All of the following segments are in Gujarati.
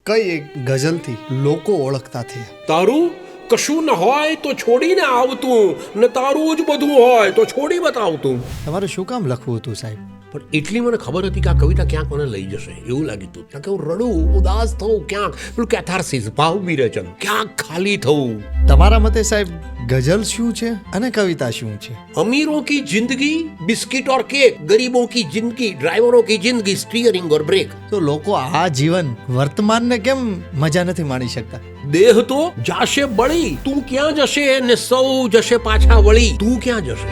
કઈ એક ગઝલથી લોકો ઓળખતા થયા? તારું કશું ન હોય તો છોડીને આવતું, ને તારું જ બધું હોય તો છોડી બતાવતું. તમારે શું કામ લખવું હતું સાહેબ? પણ એટલી મને ખબર હતી કે આ કવિતા ક્યાંક મને લઈ જશે એવું લાગ્યું હતું. ક્યાંક હું રડું, ઉદાસ થવું, ક્યાંક પેલું કેથાર્સિસ, ભાવ વિરેચન, ક્યાંક ખાલી થવું. તમારા મતે સાહેબ ગઝલ શું છે અને કવિતા શું છે? અમીરોं की जिंदगी बिस्किट और केक, गरीबों की जिंदगी ड्राइवरों की जिंदगी स्टीयरिंग और ब्रेक. તો લોકો આ જીવન વર્તમાનને કેમ મજા નથી માણી શકતા? દેહ તો જાશે બળી, તું ક્યાં જશે, ને સૌ જશે પાછા વળી, તું ક્યાં જશે.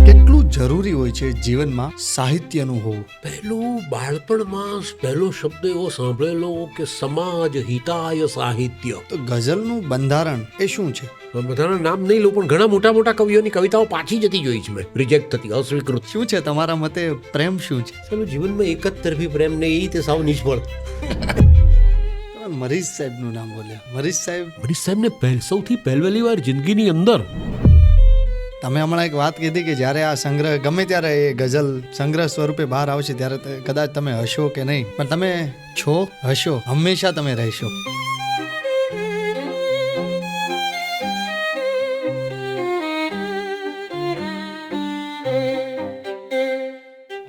કેટલું જરૂરી હોય છે જીવનમાં સાહિત્યનું હોવું? પહેલું બાળપણમાં પહેલો શબ્દ એવો સાંભળેલો કે સમાજ હિતાય સાહિત્ય. તો ગઝલનું બંધારણ એ શું છે? બધાના નામ નહીં લઉં, પણ ઘણા મોટા મોટા કવિઓની કવિતાઓ પાછી જતી જોઈ છે મેં, રિજેક્ટ થતી, અસ્વીકૃત. શું છે તમારા મતે પ્રેમ શું છે? સાહેબ જીવનમાં એક જ તરફી પ્રેમ ને એ તે સાવ નિષ્ફળ. મરીઝ સાહેબનું નામ બોલ્યા. મરીઝ સાહેબ, મનીષ સાહેબને સૌથી પહેલી વાર જિંદગીની અંદર તમે હમણાં એક વાત કીધી કે જ્યારે આ સંગ્રહ ગમે ત્યારે એ ગઝલ સંગ્રહ સ્વરૂપે બહાર આવશે ત્યારે કદાચ તમે હશો કે નહીં, પણ તમે છો, હશો, હંમેશા તમે રહેશો.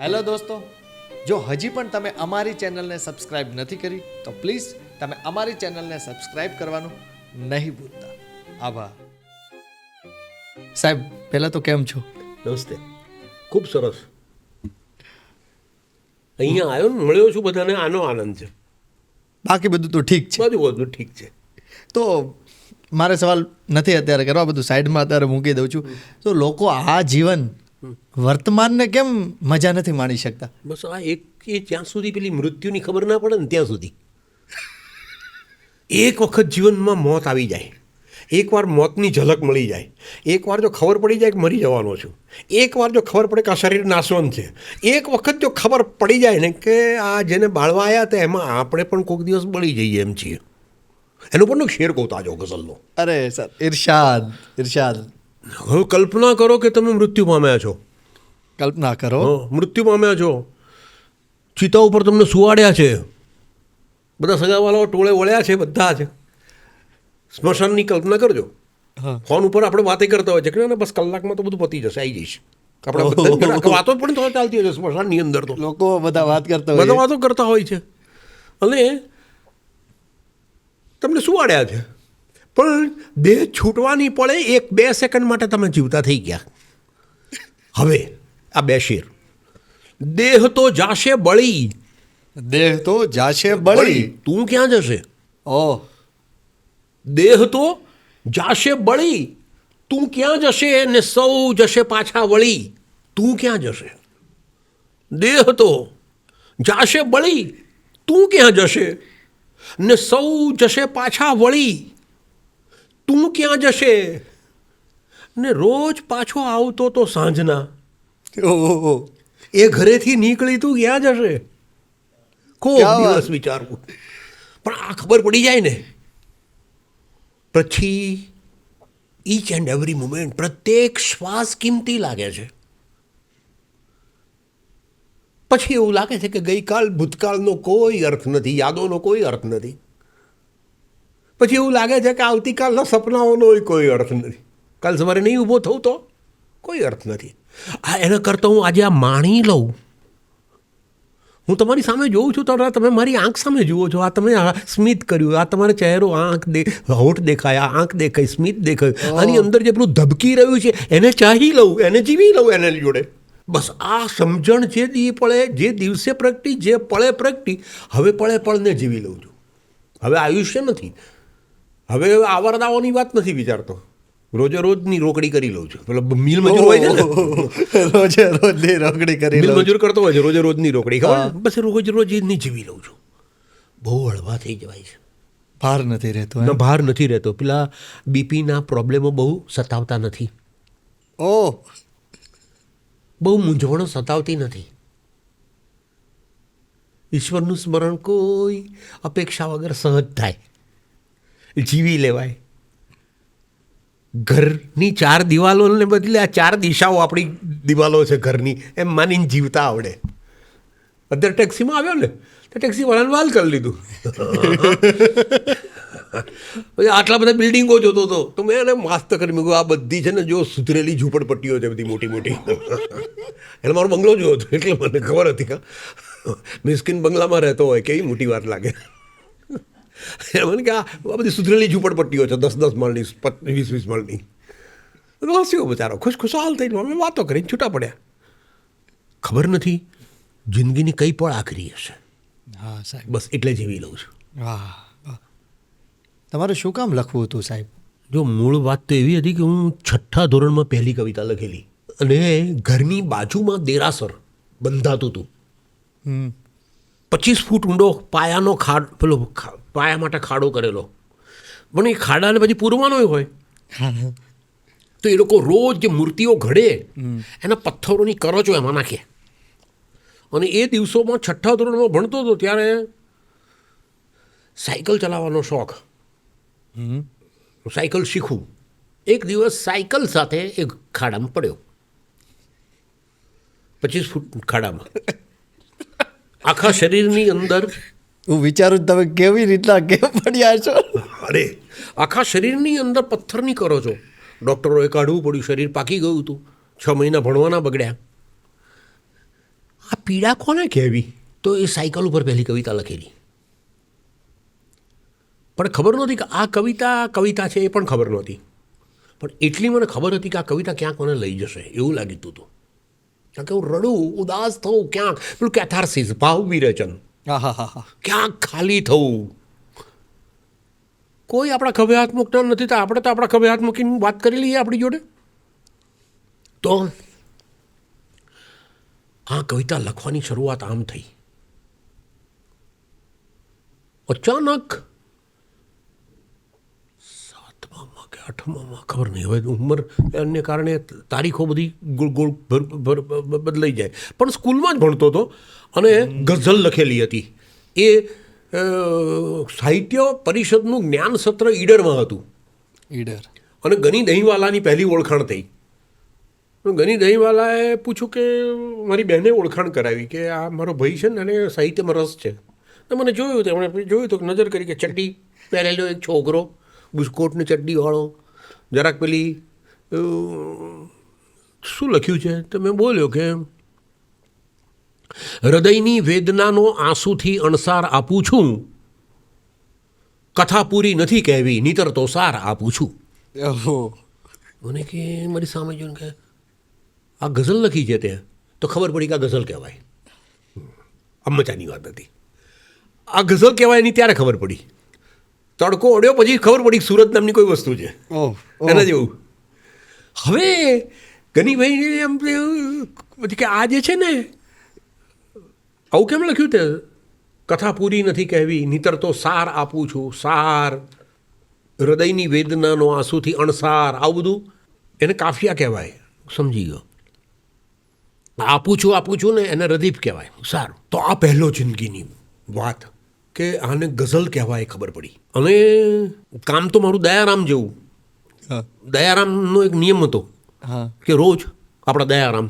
હેલો દોસ્તો, જો હજી પણ તમે અમારી ચેનલને સબસ્ક્રાઇબ નથી કરી તો પ્લીઝ તમે અમારી ચેનલને સબસ્ક્રાઇબ કરવાનું નહીં ભૂલતા. આભાર. સાહેબ પહેલા તો કેમ છો? નમસ્તે, ખૂબ સરસ. અહીંયા આવ્યો ને, મળ્યો છું બધાને, આનો આનંદ છે. બાકી બધું તો ઠીક છે. બધું ઠીક છે. તો મારે સવાલ નથી અત્યારે કરવા, બધું સાઈડમાં અત્યારે મૂકી દઉં છું. તો લોકો આ જીવન વર્તમાનને કેમ મજા નથી માણી શકતા? બસ આ એક એ જ્યાં સુધી પેલી મૃત્યુની ખબર ના પડે ને ત્યાં સુધી. એક વખત જીવનમાં મોત આવી જાય, એકવાર મોતની ઝલક મળી જાય, એકવાર જો ખબર પડી જાય કે મરી જવાનો છું, એકવાર જો ખબર પડે કે આ શરીર નાશવંત છે, એક વખત જો ખબર પડી જાય ને કે આ જેને બાળવા આવ્યા હતા એમાં આપણે પણ કોઈક દિવસ બળી જઈએ એમ છીએ. એનો પણ શેર કહું તાજો ગઝલનો. અરે સર, ઇરશાદ ઇરશાદ. હવે કલ્પના કરો કે તમે મૃત્યુ પામ્યા છો. કલ્પના કરો. મૃત્યુ પામ્યા છો, ચિતા ઉપર તમને સુવાડ્યા છે, બધા સગાવાલાઓ ટોળે વળ્યા છે, બધા જ. સ્મશાનની કલ્પના કરજો. ફોન ઉપર આપણે વાતે કરતા હોય છે કે ના બસ કલાકમાં તો બધું પતી જશે, આવી જઈશ. આપણે બધા વાતો પણ તો ચાલતી હોય છે સ્મશાનની અંદર. તો લોકો બધા વાત કરતા હોય, બધા વાતો કરતા હોય છે, અને તમને સુવાડ્યા છે, પણ દેહ છૂટવાની પડે 1-2 સેકન્ડ માટે તમે જીવતા થઈ ગયા. હવે આ બે શેર. દેહ તો જાશે બળી, દેહ તો જાશે બળી, તું ક્યાં જશે. ઓહ, દેહ તો જાશે બળી, તું ક્યાં જશે, ને સૌ જશે પાછા વળી, તું ક્યાં જશે. દેહ તો જાશે બળી, તું ક્યાં જશે, ને સૌ જશે પાછા વળી, તું ક્યાં જશે. ને રોજ પાછો આવતો તો સાંજના, ઓહ, એ ઘરેથી નીકળી તું ક્યાં જશે. ખૂબ દિવસ વિચારવું, પણ આ ખબર પડી જાય ને પછી ઈચ એન્ડ એવરી મોમેન્ટ, પ્રત્યેક શ્વાસ કિંમતી લાગે છે. પછી એવું લાગે છે કે ગઈકાલ ભૂતકાળનો કોઈ અર્થ નથી, યાદોનો કોઈ અર્થ નથી. પછી એવું લાગે છે કે આવતીકાલના સપનાઓનો કોઈ અર્થ નથી, કાલ સવારે નહીં ઊભો થવું તો કોઈ અર્થ નથી. આ એના કરતાં હું આજે આ માણી લઉં. હું તમારી સામે જોઉં છું, તો તમે મારી આંખ સામે જુઓ છો. આ તમે સ્મિત કર્યું, આ તમારો ચહેરો, હોઠ દેખાય, આંખ દેખાય, સ્મિત દેખાય, આની અંદર જે પેલું ધબકી રહ્યું છે એને ચાહી લઉં, એને જીવી લઉં એને જોડે. બસ આ સમજણ જે પળે, જે દિવસે પ્રગટી, જે પળે પ્રગટી, હવે પળે પળને જીવી લઉં છું. હવે આયુષ્ય નથી, હવે આવરદાઓની વાત નથી વિચારતો, રોજે રોજની રોકડી કરી લઉં છું. પેલો મિલ મજૂર હોય છે ને, રોજે રોજની રોકડી કરી મિલ લઉં. મજૂર કરતો હોય છે, રોજે રોજની રોકડી ખબર, બસ રોજ રોજની જીવી લઉં છું. બહુ હળવા થઈ જવાય છે, ભાર નથી રહેતો. ના ભાર નથી રહેતો. પેલા બીપીના પ્રોબ્લેમો બહુ સતાવતા નથી, ઓહ, બહુ મૂંઝવણો સતાવતી નથી. ઈશ્વરનું સ્મરણ કોઈ અપેક્ષા વગર સહજ થાય, જીવી લેવાય. ઘરની 4 દિવાલોને બદલે આ 4 દિશાઓ આપણી દિવાલો છે ઘરની, એમ માનીને જીવતા આવડે. અત્યારે ટેક્સીમાં આવ્યો ને, તો ટેક્સીવાળાને વાલ કરી લીધું. પછી આટલા બધા બિલ્ડિંગો જોતો હતો તો મેં એને મસ્ત કરી મૂક્યું, આ બધી છે ને જો સુધરેલી ઝૂંપડપટ્ટીઓ છે બધી મોટી મોટી. એટલે મારો બંગલો જોયો હતો એટલે મને ખબર હતી કે મિસ્કિન બંગલામાં રહેતો હોય કેવી મોટી વાત લાગે. મને કે આ બધી સુધરેલી ઝૂંપડપટ્ટીઓ છે 10-10 માળની 20-20 માળની. હસ્યો બચારો ખુશખુશાલ થઈને અમે વાતો કરીને છૂટા પડ્યા. ખબર નથી જિંદગીની કઈ પણ આખરી હશે. હા સાહેબ. બસ એટલે જીવી લઉં છું. વાહ વાહ. તમારે શું કામ લખવું હતું સાહેબ? જો મૂળ વાત તો એવી હતી કે હું 6ઠ્ઠા ધોરણમાં પહેલી કવિતા લખેલી અને ઘરની બાજુમાં દેરાસર બંધાતું હતું. 25 ફૂટ ઊંડો પાયાનો પેલો પાયા માટે ખાડો કરેલો, પણ એ ખાડાને પછી પૂરવાનો હોય તો એ લોકો રોજ જે મૂર્તિઓ ઘડે એના પથ્થરોની કરચો એમાં નાખે. અને એ દિવસોમાં 6ઠ્ઠા ધોરણમાં ભણતો હતો ત્યારે સાયકલ ચલાવવાનો શોખ. સાયકલ શીખવું. એક દિવસ સાયકલ સાથે એક ખાડામાં પડ્યો, 25 ફૂટ ખાડામાં. આખા શરીરની અંદર હું વિચારું તમે કેવી રીતના કેમ પડ્યા છો. અરે આખા શરીરની અંદર પથ્થરની કરો છો. ડૉક્ટરોએ કાઢવું પડ્યું, શરીર પાકી ગયું હતું, 6 મહિના ભણવાના બગડ્યા. આ પીડા કોને કહેવી? તો એ સાયકલ ઉપર પહેલી કવિતા લખેલી. પણ ખબર નહોતી કે આ કવિતા છે, એ પણ ખબર નહોતી. પણ એટલી મને ખબર હતી કે આ કવિતા ક્યાંક મને લઈ જશે એવું લાગતું હતું. કારણ કે હું રડું, ઉદાસ થવું, ક્યાંક પેલું કેથાર્સિસ, ભાવ વિરેચન, ક્યાંક ખાલી થવું. કોઈ આપણા ખભે હાથ મૂકતા નથી, તો આપણે તો આપણા ખભે હાથ મૂકીને વાત કરી લઈએ આપણી જોડે. તો આ કવિતા લખવાની શરૂઆત આમ થઈ. અચાનક 7મામાં કે 8મામાં ખબર નહીં, હવે ઉંમર એને કારણે તારીખો બધી ગોળ બદલાઈ જાય, પણ સ્કૂલમાં જ ભણતો હતો અને ગઝલ લખેલી હતી. એ સાહિત્ય પરિષદનું જ્ઞાન સત્ર ઈડરમાં હતું. ઈડર. અને ગની દહીંવાલાની પહેલી ઓળખાણ થઈ. ગની દહીંવાલાએ પૂછ્યું કે મારી બહેને ઓળખાણ કરાવી કે આ મારો ભાઈ છે ને એને સાહિત્યમાં રસ છે. તો મને જોયું તો એમણે જોયું તો નજર કરી કે ચડ્ડી પહેરેલો એક છોકરો, બુસ્કોટની ચડ્ડીવાળો, જરાક પેલી શું લખ્યું છે તો મેં બોલ્યો કે હૃદયની વેદનાનો આંસુથી અણસાર આપું છું, કથા પૂરી નથી કહેવી, નીતર તો સાર આપું છું. મને કે મારી સામે જોઈને કે આ ગઝલ લખી છે તે, તો ખબર પડી કે આ ગઝલ કહેવાય. મજાની વાત હતી. આ ગઝલ કહેવાય એની ત્યારે ખબર પડી. તડકો અડ્યો પછી ખબર પડી સુરત નામની કોઈ વસ્તુ છે એના જેવું. હવે ગનીભાઈ એમ પછી કે આ જે છે ને આવું કેમ લખ્યું તે, કથા પૂરી નથી કહેવી, નીતર તો સાર આપું છું, સાર, હૃદયની વેદનાનો આંસુથી અણસાર, આવું બધું એને કાફિયા કહેવાય. સમજી ગયો. આપું છું ને એને રદીફ કહેવાય. સારું, તો આ પહેલો જિંદગીની વાત કે આને ગઝલ કહેવાય ખબર પડી. અને કામ તો મારું દયારામ જેવું. દયારામનો એક નિયમ હતો કે રોજ આપણા દયારામ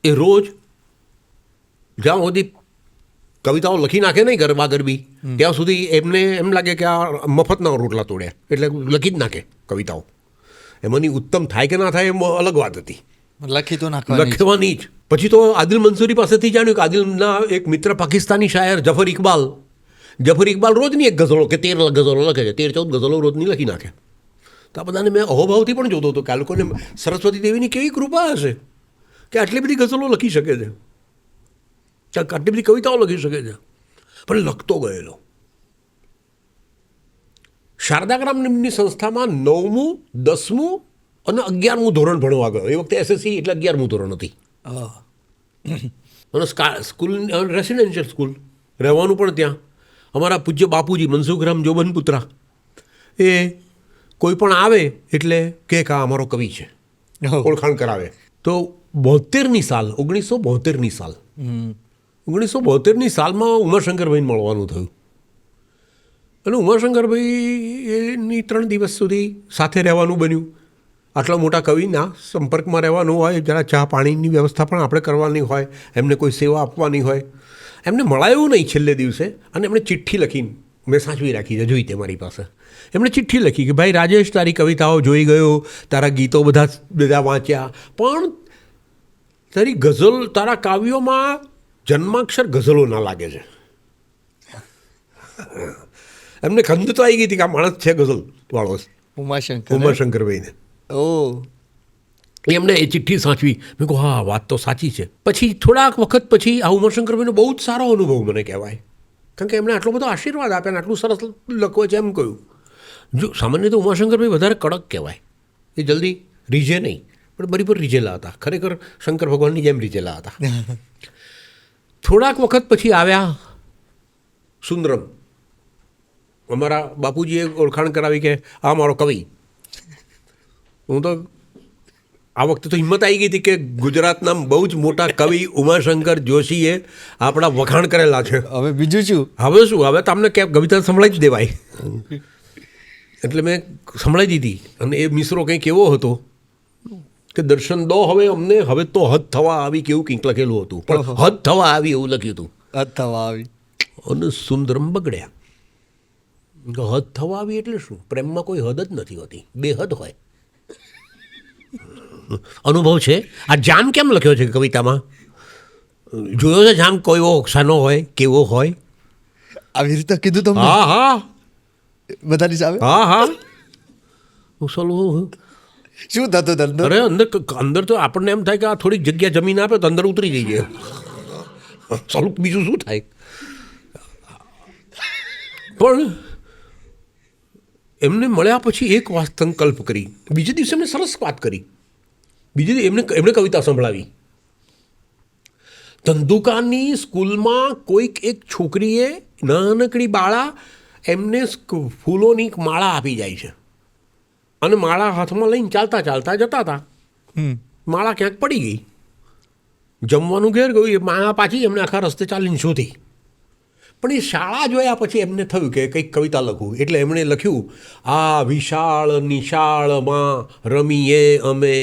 એ રોજ જ્યાં સુધી કવિતાઓ લખી નાખે નહીં ગરબા ગરબી ત્યાં સુધી એમને એમ લાગે કે આ મફતના રોટલા તોડ્યા, એટલે લખી જ નાખે કવિતાઓ. એમાંની ઉત્તમ થાય કે ના થાય એમ અલગ વાત હતી. લખવાની જ. પછી તો આદિલ મંસૂરી પાસેથી જાણ્યું કે આદિલના એક મિત્ર પાકિસ્તાની શાયર જફર ઇકબાલ રોજની એક ગઝલો કે 13 ગઝલો લખે છે, 13-14 ગઝલો રોજની લખી નાખે. તો આ બધાને મેં અહોભાવથી પણ જોતો હતો કે આ લોકોને સરસ્વતી દેવીની કેવી કૃપા હશે કે આટલી બધી ગઝલો લખી શકે છે, આટલી બધી કવિતાઓ લખી શકે છે. પણ લખતો ગયેલો. શારદાગ્રામની સંસ્થામાં 9મું, 10મું અને 11મું ધોરણ ભણવા ગયો. એ વખતે એસએસસી એટલે 11મું ધોરણ હતી. અને સ્કૂલ રેસિડેન્શિયલ સ્કૂલ, રહેવાનું પણ ત્યાં. અમારા પૂજ્ય બાપુજી મનસુખરામ જોબનપુત્રા એ કોઈ પણ આવે એટલે કે આ અમારો કવિ છે, ઓળખાણ કરાવે. તો 1972ની સાલમાં ઉમાશંકરભાઈને મળવાનું થયું. અને ઉમાશંકરભાઈની 3 દિવસ સુધી સાથે રહેવાનું બન્યું. આટલા મોટા કવિના સંપર્કમાં રહેવાનું હોય, જરા ચા પાણીની વ્યવસ્થા પણ આપણે કરવાની હોય, એમને કોઈ સેવા આપવાની હોય, એમને મળાયું નહીં છેલ્લે દિવસે, અને એમણે ચિઠ્ઠી લખી, મેં સાચવી રાખી છે, જોઈ તે મારી પાસે. એમણે ચિઠ્ઠી લખી કે ભાઈ રાજેશ, તારી કવિતાઓ જોઈ ગયો, તારા ગીતો બધા વાંચ્યા, પણ તારી ગઝલ, તારા કાવ્યોમાં જન્માક્ષર ગઝલો ના લાગે છે. એમને ખંડ તો આવી ગઈ હતી કે આ માણસ છે ગઝલ વાળો, ઉમાશંકરભાઈને. ઓ એમને એ ચિઠ્ઠી સાચવી. મેં કહું હા, વાત તો સાચી છે. પછી થોડાક વખત પછી આ ઉમાશંકરભાઈનો બહુ જ સારો અનુભવ મને કહેવાય, કારણ કે એમણે આટલો બધો આશીર્વાદ આપ્યા, આટલું સરસ લખો છે એમ કહ્યું. જો સામાન્ય તો ઉમાશંકરભાઈ વધારે કડક કહેવાય, એ જલ્દી રીઝે નહીં, પણ બરાબર રીઝેલા હતા, ખરેખર શંકર ભગવાનની જેમ રીઝેલા હતા. થોડાક વખત પછી આવ્યા સુંદરમ. અમારા બાપુજીએ ઓળખાણ કરાવી કે આ મારો કવિ. હું તો આ વખતે તો હિંમત આવી ગઈ હતી કે ગુજરાતના બહુ જ મોટા કવિ ઉમાશંકર જોશીએ આપણા વખાણ કરેલા છે. હવે બીજું શું? હવે શું, હવે તમને કે કવિતા સંભળાવી જ દેવાય. એટલે મેં સંભળાવી દીધી. અને એ મિસરો કંઈક એવો હતો કે દર્શન દો હવે અમને, હવે તો હદ થવા આવી, કેવું કંઈક લખેલું હતું, પણ હદ થવા આવી એવું લખ્યું હતું. હદ થવા આવી અને સુંદરમ બગડ્યા. હદ થવા આવી એટલે શું? પ્રેમમાં કોઈ હદ જ નથી હોતી, બેહદ હોય. અનુભવ છે. આ જામ કેમ લખ્યો છે કવિતામાં? જોયો છે જામ કોઈ ઓક્ષાનો હોય, કેવો હોય? આવી રીતે કીધું તમને? હા હા બધાની સામે? હા હા. શું થતું અંદર? અરે અંદર તો આપણને એમ થાય કે આ થોડીક જગ્યા જમીન આપે તો અંદર ઉતરી જઈએ. ચાલું બીજું શું થાય? પણ એમને મળ્યા પછી એક વાત સંકલ્પ કરી. બીજે દિવસે એમને સરસ વાત કરી. બીજે દિવસે એમણે કવિતા સંભળાવી. ધંધુકાની સ્કૂલમાં કોઈક એક છોકરીએ, નાનકડી બાળા, એમને ફૂલોની માળા આપી જાય છે, અને માળા હાથમાં લઈને ચાલતા ચાલતા જતા હતા. માળા ક્યાંક પડી ગઈ. જમવાનું ઘેર ગયું, એ માળા પાછી એમને આખા રસ્તે ચાલીને શોધી. પણ એ શાળા જોયા પછી એમને થયું કે કંઈક કવિતા લખવું. એટલે એમણે લખ્યું, આ વિશાળ નિશાળમાં રમીએ અમે,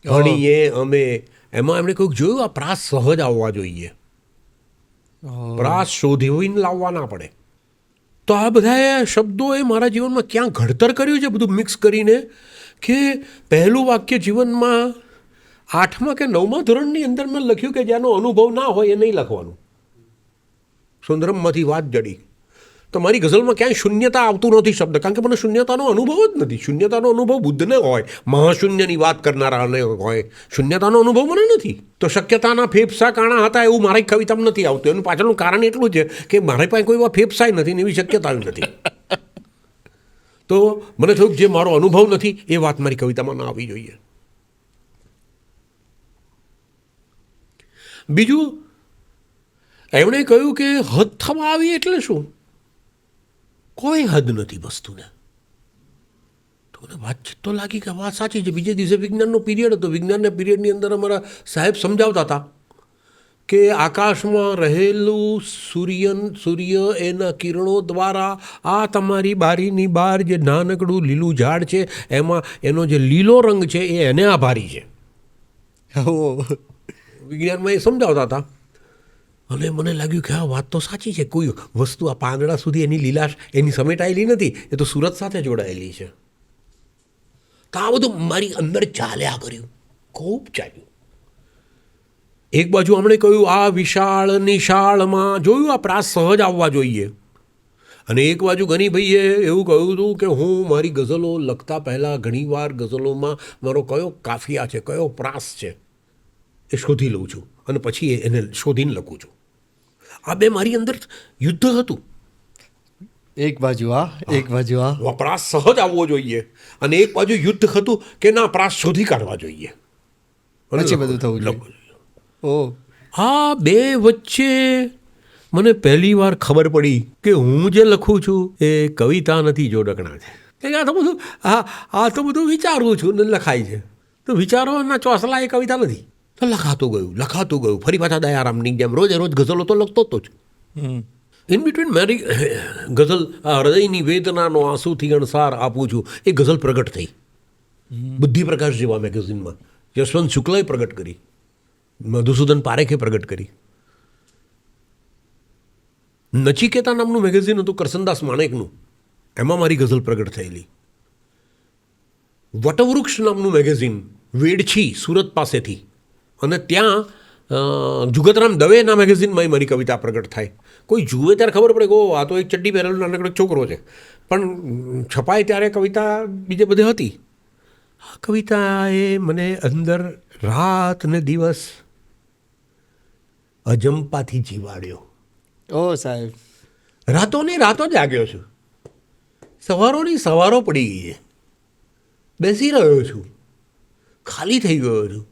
ભણીએ અમે. એમાં એમણે કહ્યું જોયું, આ પ્રાસ સહજ આવવા જોઈએ, પ્રાસ શોધીને લાવવા ના પડે. તો આ બધા શબ્દોએ મારા જીવનમાં ક્યાં ઘડતર કર્યું છે, બધું મિક્સ કરીને, કે પહેલું વાક્ય જીવનમાં 8મા કે 9મા ધોરણની અંદર મેં લખ્યું કે જેનો અનુભવ ના હોય એ નહીં લખવાનું. સુંદરમમાંથી વાત જડી. તો મારી ગઝલમાં ક્યાંય શૂન્યતા આવતું નથી શબ્દ, કારણ કે મને શૂન્યતાનો અનુભવ જ નથી. શૂન્યતાનો અનુભવ બુદ્ધને હોય, મહાશૂન્યની વાત કરનારાને હોય. શૂન્યતાનો અનુભવ મને નથી. તો શક્યતાના ફેફસા કાણા હતા એવું મારી કવિતામાં નથી આવતું. એનું પાછળનું કારણ એટલું છે કે મારી પાસે કોઈ એવા ફેફસાય નથી ને એવી શક્યતા નથી. તો મને થયું જે મારો અનુભવ નથી એ વાત મારી કવિતામાં ના આવી જોઈએ. બીજું એમણે કહ્યું કે હદ થવા આવી એટલે શું? કોઈ હદ નથી વસ્તુને. તો મને વાતચીત તો લાગી કે વાત સાચી છે. બીજે દિવસે વિજ્ઞાનનો પીરિયડ હતો. વિજ્ઞાનના પીરિયડની અંદર અમારા સાહેબ સમજાવતા હતા કે આકાશમાં રહેલું સૂર્ય એના કિરણો દ્વારા આ તમારી બારીની બહાર જે નાનકડું લીલું ઝાડ છે એમાં એનો જે લીલો રંગ છે એ એને આભારી છે. વિજ્ઞાનમાં એ સમજાવતા હતા. અને મને લાગ્યું કે આ વાત તો સાચી છે. કોઈ વસ્તુ આ પાંદડા સુધી એની લીલાશ એની સમેટાયેલી નથી, એ તો સુરત સાથે જોડાયેલી છે. તો આ બધું મારી અંદર ચાલ્યા કર્યું, ખૂબ ચાલ્યું. એક બાજુ હમણે કહ્યું આ વિશાળ નિશાળમાં, જોયું આ પ્રાસ સહજ આવવા જોઈએ. અને એક બાજુ ગનીભાઈએ એવું કહ્યું હતું કે હું મારી ગઝલો લખતા પહેલાં ઘણીવાર ગઝલોમાં મારો કયો કાફિયા છે, કયો પ્રાસ છે એ શોધી લઉં છું અને પછી એને શોધીને લખું છું. આ બે મારી અંદર યુદ્ધ હતું. એક બાજુ પ્રાસ સહજ આવવો જોઈએ અને એક બાજુ યુદ્ધ હતું કે ના, પ્રાસ શોધી કાઢવા જોઈએ. પછી બધું થવું જોઈએ. આ બે વચ્ચે મને પહેલી વાર ખબર પડી કે હું જે લખું છું એ કવિતા નથી, જોડકણા છે. આ તો બધું વિચારું છું ને લખાય છે. તો વિચારોના ચોસલા એ કવિતા નથી. તો લખાતું ગયું. ફરી પાછા દયારામની જેમ રોજે રોજ ગઝલો તો લખતો હતો જ. ઇન બિટવીન મારી ગઝલ આ હૃદયની વેદનાનો આંસુથી અણસાર આપું છું એ ગઝલ પ્રગટ થઈ બુદ્ધિપ્રકાશ જેવા મેગેઝિનમાં. યશવંત શુક્લાએ પ્રગટ કરી, મધુસૂદન પારેખે પ્રગટ કરી. નચિકેતા નામનું મેગેઝિન હતું કરસનદાસ માણેકનું, એમાં મારી ગઝલ પ્રગટ થયેલી. વટવૃક્ષ નામનું મેગેઝિન વેડછી સુરત પાસેથી, અને ત્યાં જુગતરામ દવેના મેગેઝિનમાં મારી કવિતા પ્રગટ થાય. કોઈ જુએ ત્યારે ખબર પડે કે ઓ આ તો એક ચડ્ડી પહેરેલો નાનકડો છોકરો છે, પણ છપાય ત્યારે કવિતા બીજે બધે હતી. આ કવિતાએ મને અંદર રાત ને દિવસ અજંપાથી જીવાડ્યો. ઓ સાહેબ, રાતોની રાતો જાગ્યો છું, સવારોની સવારો પડી ગઈ છે, બેસી રહ્યો છું, ખાલી થઈ ગયો છું.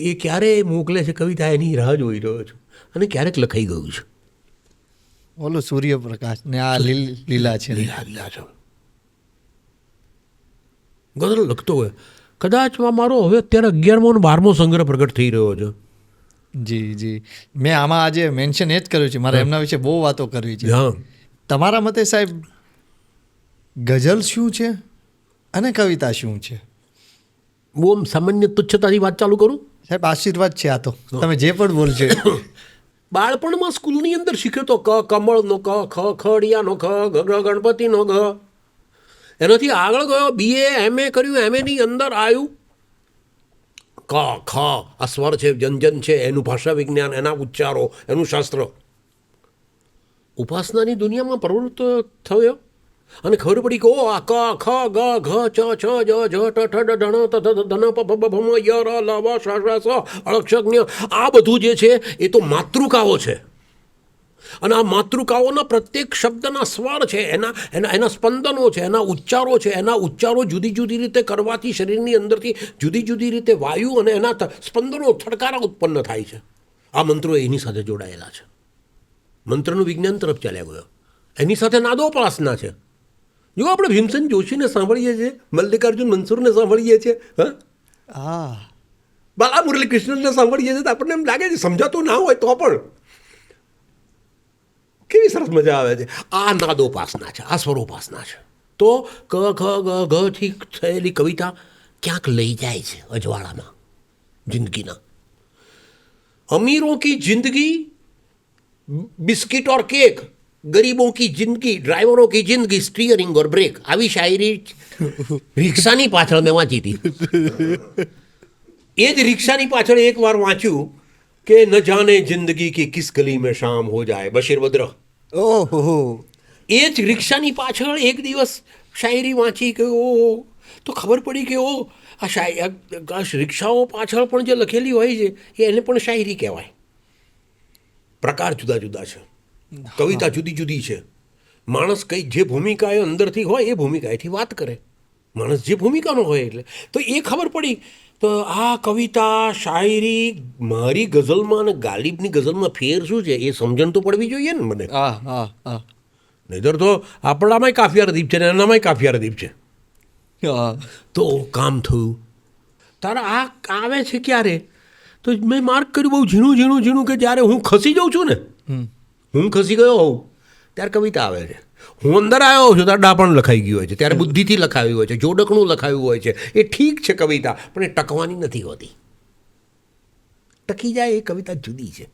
એ ક્યારે મોકલે છે કવિતા એની રાહ જોઈ રહ્યો છું, અને ક્યારેક લખાઈ ગયું છે. ઓલો સૂર્યપ્રકાશ ને આ લીલા છે. લીલા છે. ગઝલ લખતો હોય. કદાચ મારો હવે અત્યારે 11મો અને 12મો સંગ્રહ પ્રગટ થઈ રહ્યો છે. જી જી, મેં આમાં આજે મેન્શન એ જ કર્યું છે, મારે એમના વિશે બહુ વાતો કરવી છે. હા, તમારા મતે સાહેબ ગઝલ શું છે અને કવિતા શું છે? બહુ આમ સામાન્ય તુચ્છતાથી વાત ચાલુ કરું. સાહેબ આશીર્વાદ છે આ તો, તમે જે પણ બોલશો. બાળપણમાં સ્કૂલની અંદર શીખ્યો તો ક કમળનો ક, ખ ખડિયાનો ખ, ગ ગણપતિનો ગ. એનાથી આગળ ગયો, BA MA કર્યું, MAની અંદર આવ્યું ક ખ, આ સ્વર છે, વ્યંજન છે, એનું ભાષા વિજ્ઞાન, એના ઉચ્ચારો, એનું શાસ્ત્ર. ઉપાસનાની દુનિયામાં પ્રવૃત્ત થયો અને ખબર પડી કે ઓ આ ક ખ ગ ઘ ચ છ જ જ ટ ઠ ડ ઢ ણ ત થ ધન પ ફ બ ભ મ ય ર લ વ શ ષ સ અળક્ષજ્ઞ, આ બધું જે છે એ તો માતૃકાઓ છે. અને આ માતૃકાઓના પ્રત્યેક શબ્દના સ્વર છે, એના સ્પંદનો છે, એના ઉચ્ચારો છે. એના ઉચ્ચારો જુદી જુદી રીતે કરવાથી શરીરની અંદરથી જુદી જુદી રીતે વાયુ અને એના સ્પંદનો થડકારા ઉત્પન્ન થાય છે. આ મંત્રો એની સાથે જોડાયેલા છે. મંત્રનું વિજ્ઞાન તરફ ચાલ્યા ગયો. એની સાથે નાદોપાસના છે. જો આપણે ભીમસેન જોશીને સાંભળીએ છીએ, મલ્લિકાર્જુન મંસૂરને સાંભળીએ છીએ, હા, બાલા મુરલી કૃષ્ણને સાંભળીએ છીએ, તો આપણને એમ લાગે છે સમજાતું ના હોય તો પણ કેવી સરસ મજા આવે છે. આ નાદોપાસના છે, આ સ્વરોપાસના છે. તો ક ખ ગ ઘ થી થયેલી કવિતા ક્યાંક લઈ જાય છે અજવાળામાં જિંદગીના. અમીરોं की जिंदगी बिस्किट और केक, गरीबों की जिंदगी ड्राइवरों की जिंदगी स्टीयरिंग और ब्रेक. આવી શાયરી રિક્ષાની પાછળ મેં વાંચી હતી. એ જ રિક્ષાની પાછળ એક વાર વાંચ્યું કે ન જાને જિંદગી की किस गली में शाम हो जाए, બશીર બદ્ર. ઓહો, એ જ રિક્ષાની પાછળ એક દિવસ શાયરી વાંચી કે ઓ, તો ખબર પડી કે ઓ આ રિક્ષાઓ પાછળ પણ જે લખેલી હોય છે એને પણ શાયરી કહેવાય. પ્રકાર જુદા જુદા છે, કવિતા જુદી જુદી છે. માણસ કઈ જે ભૂમિકા એ અંદરથી હોય એ ભૂમિકાએથી વાત કરે. માણસ જે ભૂમિકાનો હોય એટલે તો એ ખબર પડી. તો આ કવિતા શાયરી મારી ગઝલમાં અને ગાલિબની ગઝલમાં ફેર શું છે એ સમજણ તો પડવી જોઈએ ને મને. હા હા હા, નહીતર તો આપણામાંય કાફિયા રદીપ છે ને એનામાંય કાફિયા રદીપ છે. તો કામ થયું. તારા આ આવે છે ક્યારે? તો મેં માર્ક કર્યું બહુ ઝીણું ઝીણું ઝીણું કે જ્યારે હું ખસી જાઉં છું ને, હું ખસી ગયો હોઉં ત્યારે કવિતા આવે છે. હું અંદર આવ્યો છું ત્યારે ડાપણ લખાઈ ગયું હોય છે, ત્યારે બુદ્ધિથી લખાવ્યું હોય છે, જોડકણું લખાવ્યું હોય છે. એ ઠીક છે કવિતા, પણ એ ટકવાની નથી હોતી. ટકી જાય એ કવિતા જુદી છે,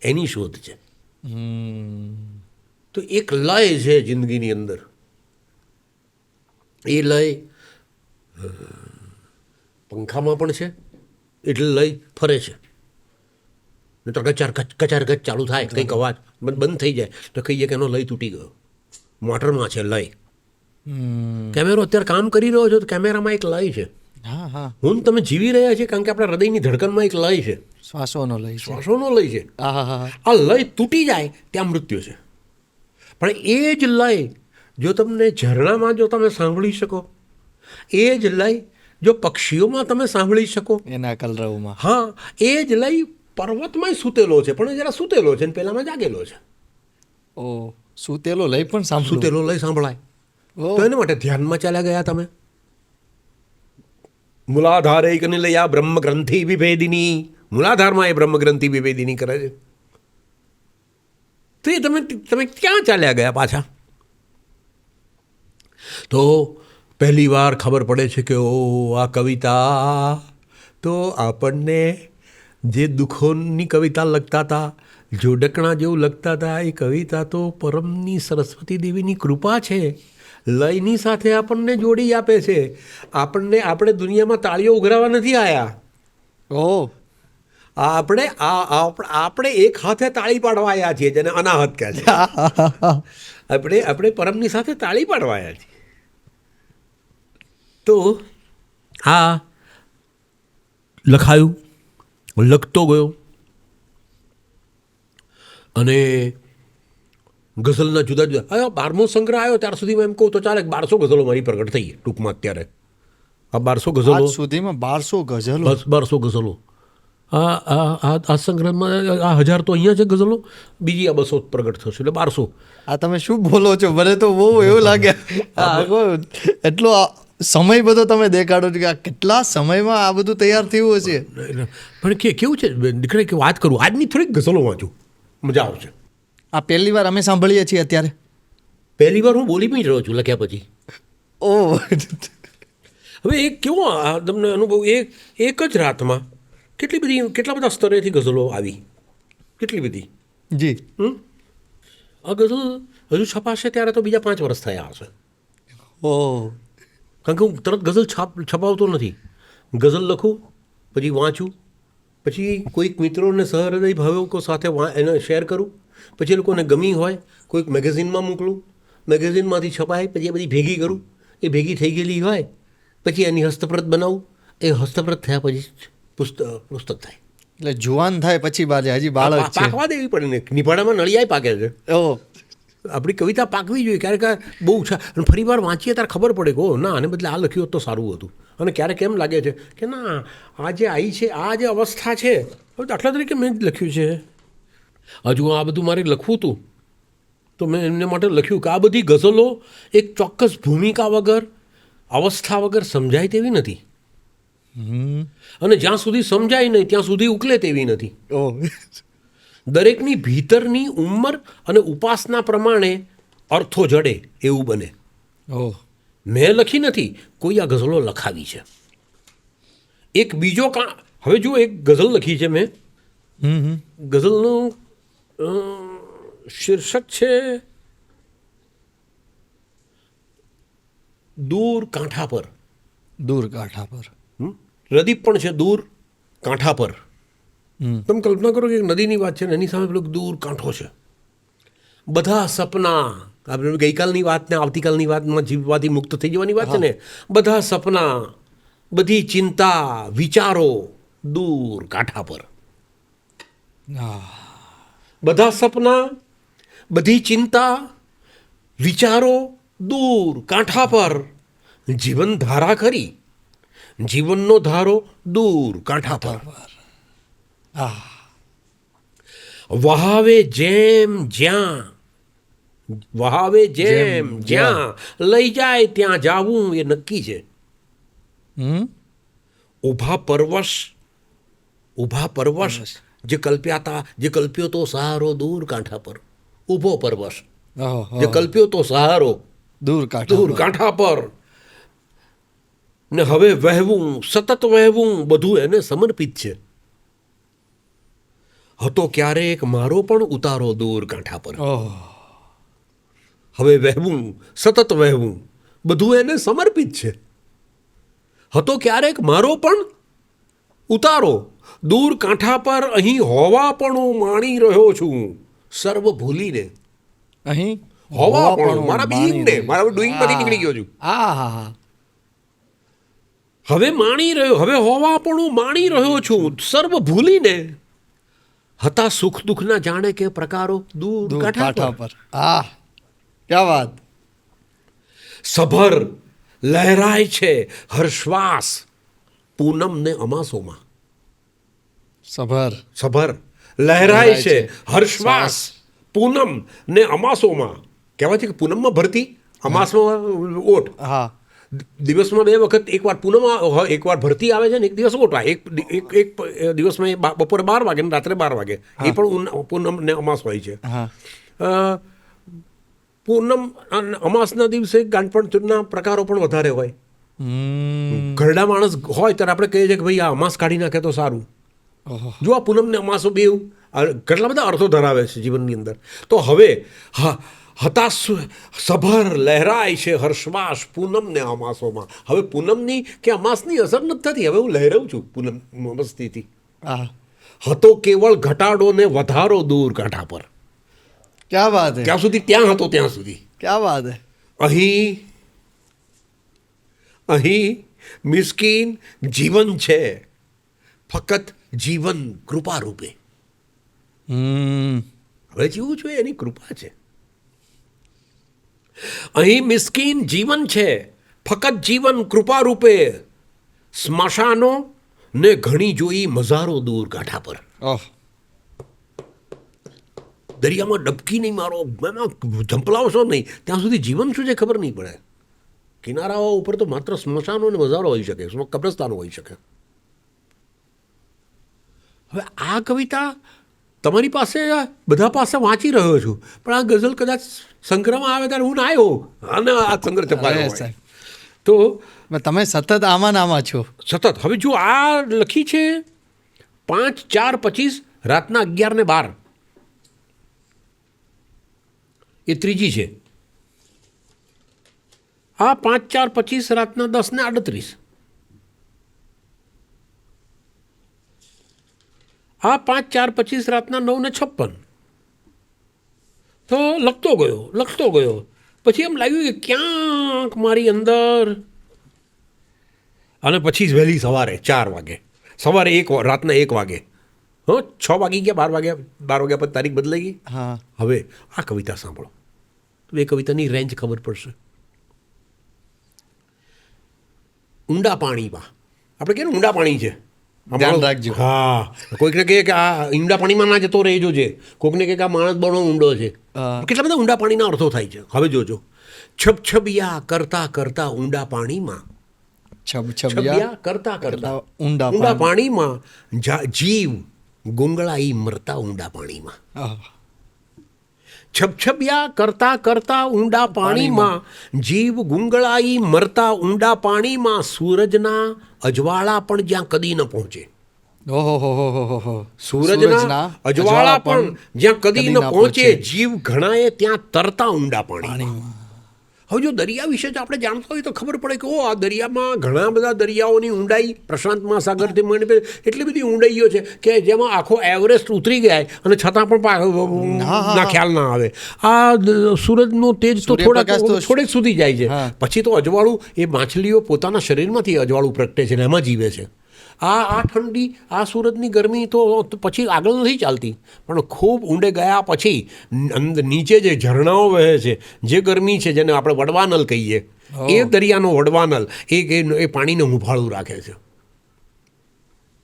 એની શોધ છે. તો એક લય છે જિંદગીની અંદર. એ લય પંખામાં પણ છે, એટલે લય ફરે છે. નહીતર કચાર ગચ ચાલુ થાય, કંઈક અવાજ બંધ થઈ જાય તો કહીએ કે એનો લય તૂટી ગયો. મોટરમાં છે લય. કેમેરો અત્યારે કામ કરી રહ્યો છો તો કેમેરામાં એક લય છે. હા હા, હું તમે જીવી રહ્યા છીએ કારણ કે આપણા હૃદયની ધડકનમાં એક લય છે, શ્વાસોનો લય છે. શ્વાસોનો લય છે. હા હા, આ લય તૂટી જાય ત્યાં મૃત્યુ છે. પણ એ જ લય જો તમને ઝરણામાં જો તમે સાંભળી શકો, એ જ લય જો પક્ષીઓમાં તમે સાંભળી શકો, એના કલરવમાં. હા, એ જ લય પર્વતમાંય સૂતેલો છે, પણ જરા સૂતેલો છે ને પેલામાં જાગેલો છે. ઓ, સૂતેલો લય પણ સાંભળો. સૂતેલો લય સાંભળાય. તો એના માટે ધ્યાનમાં ચાલ્યા ગયા તમે. મૂલાધારે કનિલયા બ્રહ્મ ગ્રંથિ વિભેદિની, મૂલાધારમાં એ બ્રહ્મ ગ્રંથિ વિભેદિની કરે છે. તો એ તમે ક્યાં ચાલ્યા ગયા પાછા? તો પહેલી વાર ખબર પડે છે કે ઓ આ કવિતા તો આપણને જે દુઃખોની કવિતા લખતા હતા, જોડકણા જેવું લખતા હતા, એ કવિતા તો પરમની સરસ્વતી દેવીની કૃપા છે. લયની સાથે આપણને જોડી આપે છે. આપણે દુનિયામાં તાળીઓ ઉઘરાવા નથી આવ્યા. ઓહ, આપણે એક હાથે તાળી પાડવા આવ્યા છીએ, જેને અનાહત કહે છે. આપણે પરમની સાથે તાળી પાડવા આવ્યા છીએ. તો આ લખાયું, લખતો ગયો અને ગઝલના જુદા જુદા 12મો સંગ્રહ આવ્યો ત્યાર સુધીમાં એમ કહું તો ચાલે 1200 ગઝલો મારી પ્રગટ થઈ ટૂંકમાં. અત્યારે આ 1200 ગઝલો આજ સુધીમાં 1200 ગઝલો. બસ 1200 ગઝલો. આ સંગ્રહમાં આ 1000 તો અહીંયા છે ગઝલો, બીજી આ 200 પ્રગટ થશે, એટલે 1200. આ તમે શું બોલો છો? મને તો બહુ એવું લાગે એટલો સમય બધો તમે દેખાડો છો કે આ કેટલા સમયમાં આ બધું તૈયાર થયું હશે. પણ કેવું છે દીકરા, કે વાત કરું આજની થોડીક ગઝલો વાંચું, મજા આવશે. આ પહેલી વાર અમે સાંભળીએ છીએ અત્યારે. પહેલી વાર હું બોલી પણ રહ્યો છું લખ્યા પછી. ઓહ, હવે એક કેવો તમને અનુભવ, એક જ રાતમાં કેટલા બધા સ્તરેથી ગઝલો આવી, કેટલી બધી. જી. આ ગઝલ હજુ છપાશે ત્યારે તો બીજા 5 વર્ષ થયા હશે. ઓહ, કારણ કે હું તરત ગઝલ છપાવતો નથી. ગઝલ લખું, પછી વાંચું, પછી કોઈક મિત્રોને સહૃદય ભાવકો સાથે એને શેર કરું, પછી એ લોકોને ગમી હોય કોઈક મેગેઝિનમાં મોકલું, મેગેઝિનમાંથી છપાય, પછી એ બધી ભેગી કરું, એ ભેગી થઈ ગયેલી હોય પછી એની હસ્તપ્રત બનાવું, એ હસ્તપ્રત થયા પછી પુસ્તક થાય. એટલે જુવાન થાય પછી બાજે હજી બાળક છે. પાકવા દેવી પડે ને, નિભાડામાં નળિયાય પાકે છે. ઓહ, આપણી કવિતા પાકવી જોઈએ. ક્યારેક બહુ અને ફરી વાર વાંચીએ ત્યારે ખબર પડે કે ના, આને બદલે આ લખ્યું હોત તો સારું હતું. અને ક્યારેક એમ લાગે છે કે ના, આ જે આવી છે, આ જે અવસ્થા છે, હવે દાખલા તરીકે મેં જ લખ્યું છે. હજુ આ બધું મારે લખવું હતું તો મેં એમને માટે લખ્યું કે આ બધી ગઝલો એક ચોક્કસ ભૂમિકા વગર, અવસ્થા વગર સમજાય તેવી નથી, અને જ્યાં સુધી સમજાય નહીં ત્યાં સુધી ઉકલે તેવી નથી. ઓહ, દરેકની ભીતરની ઉંમર અને ઉપાસના પ્રમાણે અર્થો જડે એવું બને. ઓહ, મેં લખી નથી, કોઈ આ ગઝલો લખાવી છે. એક બીજો હવે જો એક ગઝલ લખી છે મેં. ગઝલનું શીર્ષક છે દૂર કાંઠા પર. દૂર કાંઠા પર. પ્રદીપ પણ છે દૂર કાંઠા પર. તમે કલ્પના કરો કે એક નદીની વાત છે ને એની સામે પેલો દૂર કાંઠો છે. બધા સપના, આપણે ગઈકાલની વાત ને આવતીકાલની વાતમાં જીવવાથી મુક્ત થઈ જવાની વાત છે ને, બધા સપના, બધી ચિંતા, વિચારો દૂર કાંઠા પર. બધા સપના, બધી ચિંતા, વિચારો દૂર કાંઠા પર. જીવન ધારા કરી, જીવનનો ધારો દૂર કાંઠા પર. વહાવે જેમ જ્યાં, વહાવે જેમ જ્યાં લઈ જાય ત્યાં જાવું એ નક્કી છે. ઊભા પરવશ જે કલ્પ્યો તો સહારો દૂર કાંઠા પર. ઊભો પરવશ જે કલ્પ્યો તો સહારો દૂર કાંઠા પર. ને હવે વહેવું, સતત વહેવું, બધું એને સમર્પિત છે. હતો ક્યારેક મારો પણ ઉતારો દૂર કાંઠા પર. હવે વહેવું, સતત વહેવું, બધું એને સમર્પિત છે. હતો ક્યારેક મારો પણ ઉતારો દૂર કાંઠા પર. અહીં હોવા પણ હું માણી રહ્યો છું સર્વ ભૂલીને. અહીં હોવા પણ મારા બીઇંગને, મારા ડુઈંગમાંથી નીકળી ગયો છું. હવે હોવા પણ હું માણી રહ્યો છું સર્વ ભૂલીને. હતા સુખ દુઃખના જાણે કે પ્રકારો દૂર કાંઠા પર. ક્યા વાત. સભર લહેરાય છે હર્ષવાસ પૂનમ ને અમાસોમાં. સભર લહેરાય છે હર્ષવાસ પૂનમ ને અમાસોમાં. કહેવાય છે કે પૂનમમાં ભરતી, અમાસમાં ઓટ. દિવસમાં 2 વખત, એકવાર પૂનમ, એકવાર ભરતી આવે છે ને એક દિવસ ઓટ. એક દિવસમાં બપોરે 12 વાગે ને રાત્રે 12 વાગે. એ પણ પૂનમ ને અમાસ હોય છે. પૂનમ અને અમાસના દિવસે ગાંઠપણના પ્રકારો પણ વધારે હોય. ઘરડા માણસ હોય ત્યારે આપણે કહીએ છીએ કે ભાઈ આ અમાસ કાઢી નાખે તો સારું. ઓહો. જો આ પૂનમ ને અમાસો બે કેટલા બધા અર્થો ધરાવે છે જીવનની અંદર. તો હવે હતાશ સભર લહેરાય છે હર્ષવાસ પૂનમ ને અમાસોમાં. હવે પૂનમની કે અમાસની અસર નથી થતી, હવે હું લહેરાઉં છું પૂનમ મસ્તીથી. આહ, હતો કેવળ ઘટાડો ને વધારો દૂર કાંઠા પર. ક્યા વાત હે, ત્યાં સુધી ત્યાં હતો ત્યાં સુધી. ક્યા વાત હે. અહીં મિસ્કીન જીવન છે, ફક્ત જીવન કૃપા રૂપે. હવે જીવું છું એની કૃપા છે. અહીં મિસ્કીન જીવન છે, ફક્ત જીવન કૃપા રૂપે. સ્મશાનો ને ઘણી જોઈ મઝારો દૂર કાંઠા પર. ઓહ, દરિયામાં ડબકી નહીં મારો, એમાં ઝંપલાવશો નહીં ત્યાં સુધી જીવન શું છે ખબર નહીં પડે. કિનારાઓ ઉપર તો માત્ર સ્મશાનો અને મઝારો હોઈ શકે, કબ્રસ્તાનો હોઈ શકે. હવે આ કવિતા તમારી પાસે બધા પાસે વાંચી રહ્યો છું, પણ આ ગઝલ કદાચ સંગ્રહમાં આવે ત્યારે હું ના આવ્યો અને આ સંગ્રહ છપાયો અરે હોય. સાહેબ, તો તમે સતત આમાં ને આમાં છો. સતત હવે જો આ લખી છે 5/4/25 રાતના 11:12, એ ત્રીજી છે. આ 5/4/25 રાતના 10:38, આ 5/4/25 રાતના 9:56. તો લખતો ગયો પછી એમ લાગ્યું કે ક્યાંક મારી અંદર, અને પછી વહેલી સવારે 4 વાગે, સવારે રાતના 1 વાગે, 6 વાગી ગયા, 12 વાગ્યા પછી તારીખ બદલાઈ ગઈ. હા, હવે આ કવિતા સાંભળો તો એ કવિતાની રેન્જ ખબર પડશે. ઊંડા પાણીમાં, આપણે કહીએ ને ઊંડા પાણી છે, ધ્યાન રાખજો. હા, કોઈકને કહે કે આ ઊંડા પાણીમાં ના જતો રહેજો છે, કોઈકને કહે કે આ માણસ બનો ઊંડો છે. કેટલા બધા ઊંડા પાણીના અર્થો થાય છે. હવે જોજો, છબછબિયા કરતા કરતા ઊંડા પાણીમાં, છબિયા કરતા કરતા ઊંડા પાણીમાં જીવ ગુંગળાઈ મરતા ઊંડા પાણીમાં. છબછબિયા કરતા કરતા ઊંડા પાણીમાં જીવ ગુંગળાઈ મરતા ઊંડા પાણીમાં. સૂરજના અજવાળા પણ જ્યાં કદી ન પહોંચે. ઓહો, સૂરજના અજવાળા પણ જ્યાં કદી ન પહોંચે. જીવ ઘણાએ ત્યાં તરતા ઊંડા પાણીમાં. હવે જો દરિયા વિશે જ આપણે જાણતા હોય તો ખબર પડે કે આ દરિયામાં ઘણા બધા દરિયાઓની ઊંડાઈ, પ્રશાંત મહાસાગરથી માંડીને એટલી બધી ઊંડાઈઓ છે કે જેમાં આખો એવરેસ્ટ ઉતરી ગયા અને છતાં પણ ના ખ્યાલ ના આવે. આ સૂરજનો તેજ તો થોડેક સુધી જાય છે, પછી તો અજવાળું, એ માછલીઓ પોતાના શરીરમાંથી અજવાળું પ્રગટે છે ને એમાં જીવે છે. આ ઠંડી, આ સૂરજની ગરમી તો પછી આગળ નથી ચાલતી, પણ ખૂબ ઊંડે ગયા પછી નીચે જે ઝરણાઓ વહે છે, જે ગરમી છે, જેને આપણે વડવાનલ કહીએ, એ દરિયાનો વડવાનલ એ પાણીને હુંફાળું રાખે છે.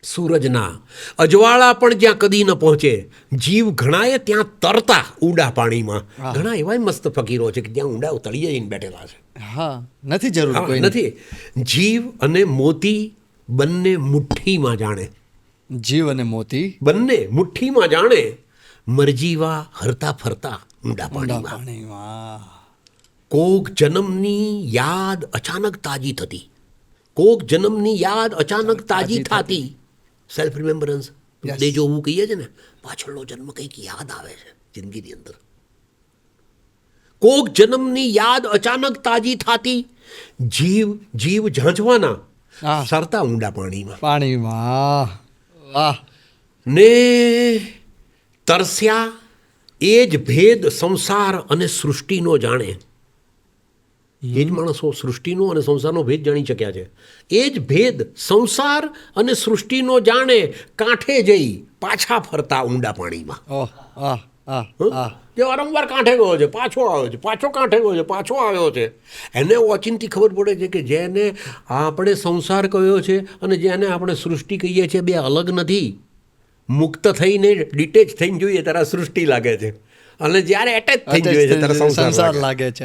સૂરજના અજવાળા પણ જ્યાં કદી ન પહોંચે, જીવ ઘણાએ ત્યાં તરતા ઊંડા પાણીમાં. ઘણા એવાય મસ્ત ફકીરો છે કે ત્યાં ઊંડા તળિયે જઈને બેઠેલા છે. હા, નથી જરૂર કોઈ નથી. જીવ અને મોતી બંને મુઠ્ઠીમાં જાણે, જીવ અને મોતી બંને મુઠ્ઠીમાં જાણે. મરજીવા હરતા ફરતા ઊંડા પાણીમાં. કોક જન્મની યાદ અચાનક તાજી થતી, કોક જન્મની યાદ અચાનક તાજી થતી. સેલ્ફ રિમેમ્બરન્સ એ જો હું કહીએ છે ને, પાછળનો જન્મ કંઈક યાદ આવે છે જિંદગીની અંદર. કોક જન્મની યાદ અચાનક તાજી થતી. જીવ ઝાંઝવાના સરતા ઊંડા પાણીમાં. ને તરસ્યા એ જ ભેદ સંસાર અને સૃષ્ટિનો જાણે. એ જ માણસો સૃષ્ટિનો અને સંસારનો ભેદ જાણી શક્યા છે. એ જ ભેદ સંસાર અને સૃષ્ટિનો જાણે. કાંઠે જઈ પાછા ફરતા ઊંડા પાણીમાં. જે વારંવાર કાંઠે ગયો છે, પાછો આવ્યો છે, પાછો કાંઠે ગયો છે, પાછો આવ્યો છે. એને ઓચિંતી ખબર પડે છે કે જેને આપણે સંસાર કહ્યો છે અને જેને આપણે સૃષ્ટિ કહીએ છીએ, બે અલગ નથી. મુક્ત થઈને ડિટેચ થઈને જોઈએ ત્યારે સૃષ્ટિ લાગે છે, અને જ્યારે એટેચ થઈને જોઈએ છે ત્યારે સંસાર લાગે છે.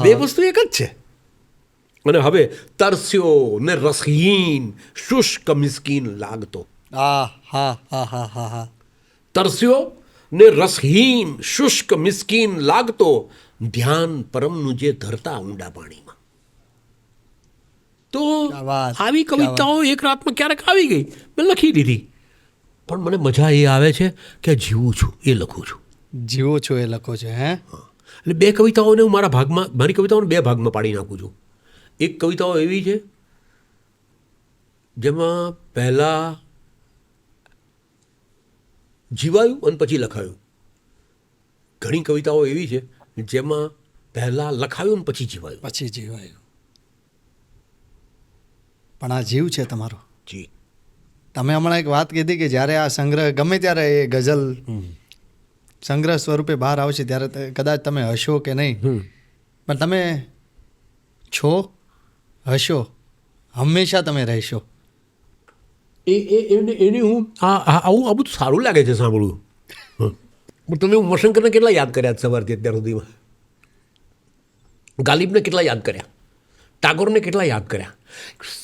બે વસ્તુ એક જ છે. અને હવે તરસ્યો ને રસહીન શુષ્ક મિસ્કીન લાગતો. તરસ્યો ને રસહીન શુષ્ક મિસ્કીન લાગતો. ધ્યાન પરમનું જે ધરતા ઊંડા પાણીમાં. તો આવી કવિતાઓ એક રાતમાં ક્યારેક આવી ગઈ, મેં લખી દીધી. પણ મને મજા એ આવે છે કે જીવું છું એ લખું છું. જીવો છો એ લખો છો હે? એટલે બે કવિતાઓને હું મારી કવિતાઓને બે ભાગમાં પાડી નાખું છું. એક કવિતાઓ એવી છે જેમાં પહેલાં જીવાયું અને પછી લખાયું. ઘણી કવિતાઓ એવી છે જેમાં પહેલાં લખાયું અને પછી જીવાયું. પછી જીવાયું. પણ આ જીવ છે તમારો. જી. તમે હમણાં એક વાત કીધી કે જ્યારે આ સંગ્રહ ગમે ત્યારે એ ગઝલ સંગ્રહ સ્વરૂપે બહાર આવશે ત્યારે કદાચ તમે હશો કે નહીં, પણ તમે છો, હશો, હંમેશા તમે રહેશો. એની હું આવું બધું સારું લાગે છે સાંભળવું. પણ તમે ઉમાશંકરને કેટલા યાદ કર્યા સવારથી અત્યાર સુધીમાં? ગાલિબને કેટલા યાદ કર્યા? ટાગોરને કેટલા યાદ કર્યા?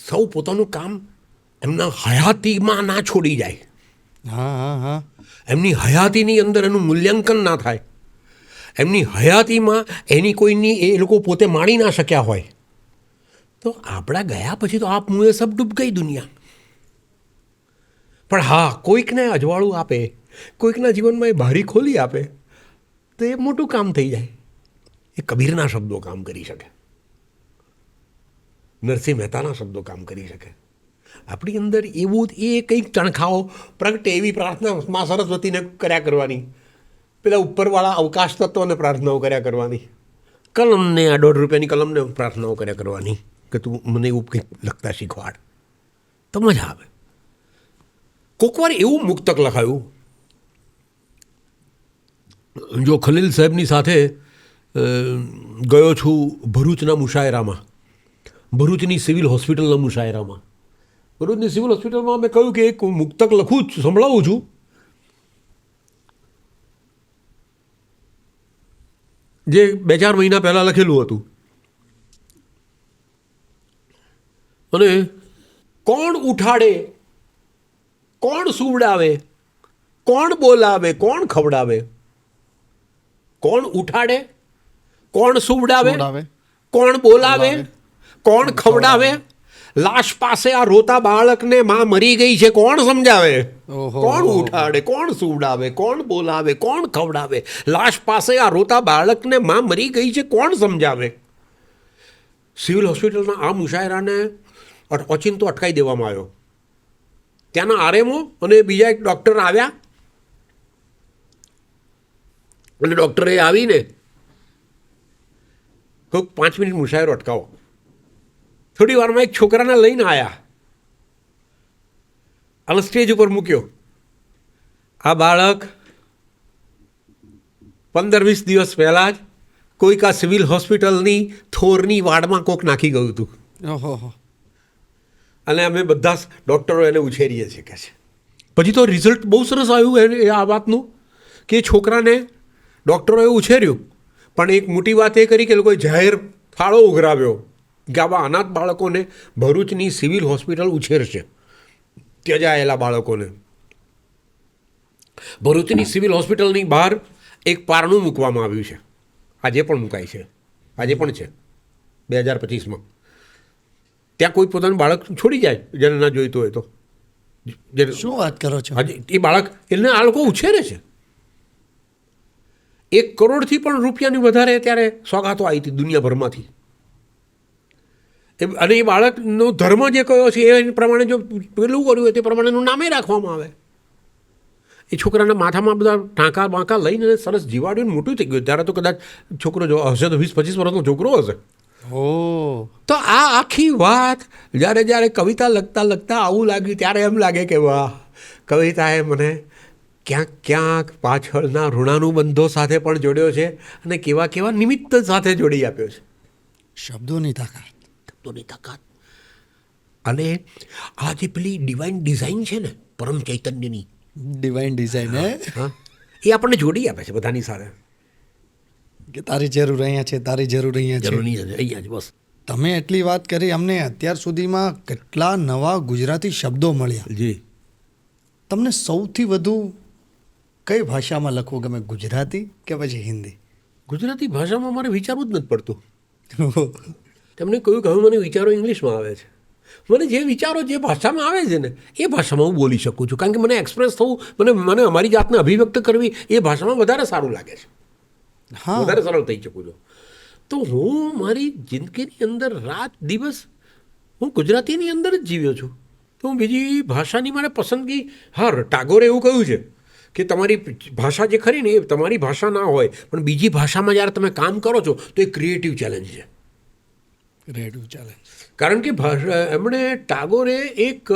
સૌ પોતાનું કામ એમના હયાતીમાં ના છોડી જાય. હા હા હા. એમની હયાતીની અંદર એનું મૂલ્યાંકન ના થાય. એમની હયાતીમાં એની કોઈની એ લોકો પોતે માણી ના શક્યા હોય તો આપણા ગયા પછી તો આપ મુએ સબ ડૂબ ગઈ દુનિયા. પણ હા, કોઈકને અજવાળું આપે, કોઈકના જીવનમાં એ બારી ખોલી આપે તો એ મોટું કામ થઈ જાય. એ કબીરના શબ્દો કામ કરી શકે, નરસિંહ મહેતાના શબ્દો કામ કરી શકે. આપણી અંદર એવું એ કંઈક ચણખાઓ પ્રગટે એવી પ્રાર્થના મા સરસ્વતીને કર્યા કરવાની, પેલા ઉપરવાળા અવકાશ તત્વને પ્રાર્થનાઓ કર્યા કરવાની, કલમને આ 1.5 રૂપિયાની કલમને પ્રાર્થનાઓ કર્યા કરવાની કે તું મને એવું કંઈક લખતા શીખવાડ તો મજા આવે. કોક વાર એવું મુક્તક લખાયું, જો ખલીલ સાહેબની સાથે ગયો છું ભરૂચના મુશાયરામાં, ભરૂચની સિવિલ હોસ્પિટલના મુશાયરામાં. ભરૂચની સિવિલ હોસ્પિટલમાં મેં કહ્યું કે એક મુક્તક લખું છું, સંભળાવું છું. જે 2-4 મહિના પહેલાં લખેલું હતું. અને કોણ ઉઠાડે, કોણ સુવડાવે, કોણ બોલાવે, કોણ ખવડાવે, કોણ ઉઠાડે, કોણ સુવડાવે, કોણ બોલાવે, કોણ ખવડાવે, લાશ પાસે આ રોતા બાળકને માં મરી ગઈ છે કોણ સમજાવે, કોણ ઉઠાડે, કોણ સુવડાવે, કોણ બોલાવે, કોણ ખવડાવે, લાશ પાસે આ રોતા બાળકને માં મરી ગઈ છે કોણ સમજાવે. સિવિલ હોસ્પિટલના આ મુશાયરાને ઓચિંતો અટકાવી દેવામાં આવ્યો. ત્યાંના આરએમઓ અને બીજા એક ડૉક્ટર આવ્યા અને ડૉક્ટરે આવીને કોઈક 5 મિનિટ મુશાયરો અટકાવો. થોડી વારમાં એક છોકરાને લઈને આવ્યા અને સ્ટેજ ઉપર મૂક્યો. આ બાળક 15-20 દિવસ પહેલાં જ કોઈક આ સિવિલ હોસ્પિટલની થોરની વાડમાં કોક નાખી ગયું હતું. ઓહો. અને અમે બધા ડૉક્ટરો એને ઉછેરીએ છીએ કે છે. પછી તો રિઝલ્ટ બહુ સરસ આવ્યું આ વાતનું કે છોકરાને ડૉક્ટરોએ ઉછેર્યું, પણ એક મોટી વાત એ કરી કે લોકોએ જાહેર ફાળો ઉઘરાવ્યો કે આવા અનાથ બાળકોને ભરૂચની સિવિલ હોસ્પિટલ ઉછેરશે, ત્યજાયેલા બાળકોને. ભરૂચની સિવિલ હોસ્પિટલની બહાર એક પારણું મૂકવામાં આવ્યું છે, આજે પણ મુકાય છે, આજે પણ છે 2025માં. ત્યાં કોઈ પોતાનું બાળક છોડી જાય જેને ના જોઈતું હોય તો. શું વાત કરો છો? આજે એ બાળક એને આ લોકો ઉછેરે છે. 1 કરોડથી પણ રૂપિયાની વધારે ત્યારે સોગાતો આવી હતી દુનિયાભરમાંથી. અને એ બાળકનો ધર્મ જે કયો છે એ પ્રમાણે જો પેલું કર્યું હોય તે પ્રમાણેનું નામે રાખવામાં આવે. એ છોકરાના માથામાં બધા ટાંકા બાંકા લઈને સરસ જીવાડ્યું મોટું થઈ ગયું. ત્યારે તો કદાચ છોકરો જો હશે તો 20-25 વર્ષનો છોકરો હશે. તો આ આખી વાત જ્યારે કવિતા લખતા આવું લાગ્યું ત્યારે એમ લાગે કે વાહ, કવિતાએ મને ક્યાંક પાછળના ઋણાનુબંધો સાથે પણ જોડ્યો છે અને કેવા નિમિત્ત સાથે જોડી આપ્યો છે. શબ્દોની તાકાત. અને આ જે પેલી ડિવાઇન ડિઝાઇન છે ને પરમ ચૈતન્યની ડિવાઇન ડિઝાઇન એ આપણને જોડી આપે છે બધાની સાથે કે તારી જરૂર અહીંયા છે, તારી જરૂર અહીંયા છે, અહીંયા જ બસ. તમે એટલી વાત કરી, અમને અત્યાર સુધીમાં કેટલા નવા ગુજરાતી શબ્દો મળ્યા. જી. તમને સૌથી વધુ કઈ ભાષામાં લખવું ગમે, ગુજરાતી કે પછી હિન્દી? ગુજરાતી ભાષામાં મારે વિચારવું જ નથી પડતું. તમને કહ્યું મને વિચારો ઇંગ્લિશમાં આવે છે. મને જે વિચારો જે ભાષામાં આવે છે ને એ ભાષામાં હું બોલી શકું છું, કારણ કે મને એક્સપ્રેસ થવું, મને અમારી જાતને અભિવ્યક્ત કરવી એ ભાષામાં વધારે સારું લાગે છે, હા વધારે સરળ થઈ શકું છું. તો હું મારી જિંદગીની અંદર રાત દિવસ હું ગુજરાતીની અંદર જ જીવ્યો છું. તો હું બીજી ભાષાની મારે પસંદગી, હા, ટાગોરે એવું કહ્યું છે કે તમારી ભાષા જે ખરી ને એ તમારી ભાષા ના હોય, પણ બીજી ભાષામાં જ્યારે તમે કામ કરો છો તો એ ક્રિએટિવ ચેલેન્જ છે. રેડું ચાલે. કારણ કે એમણે ટાગોરે એક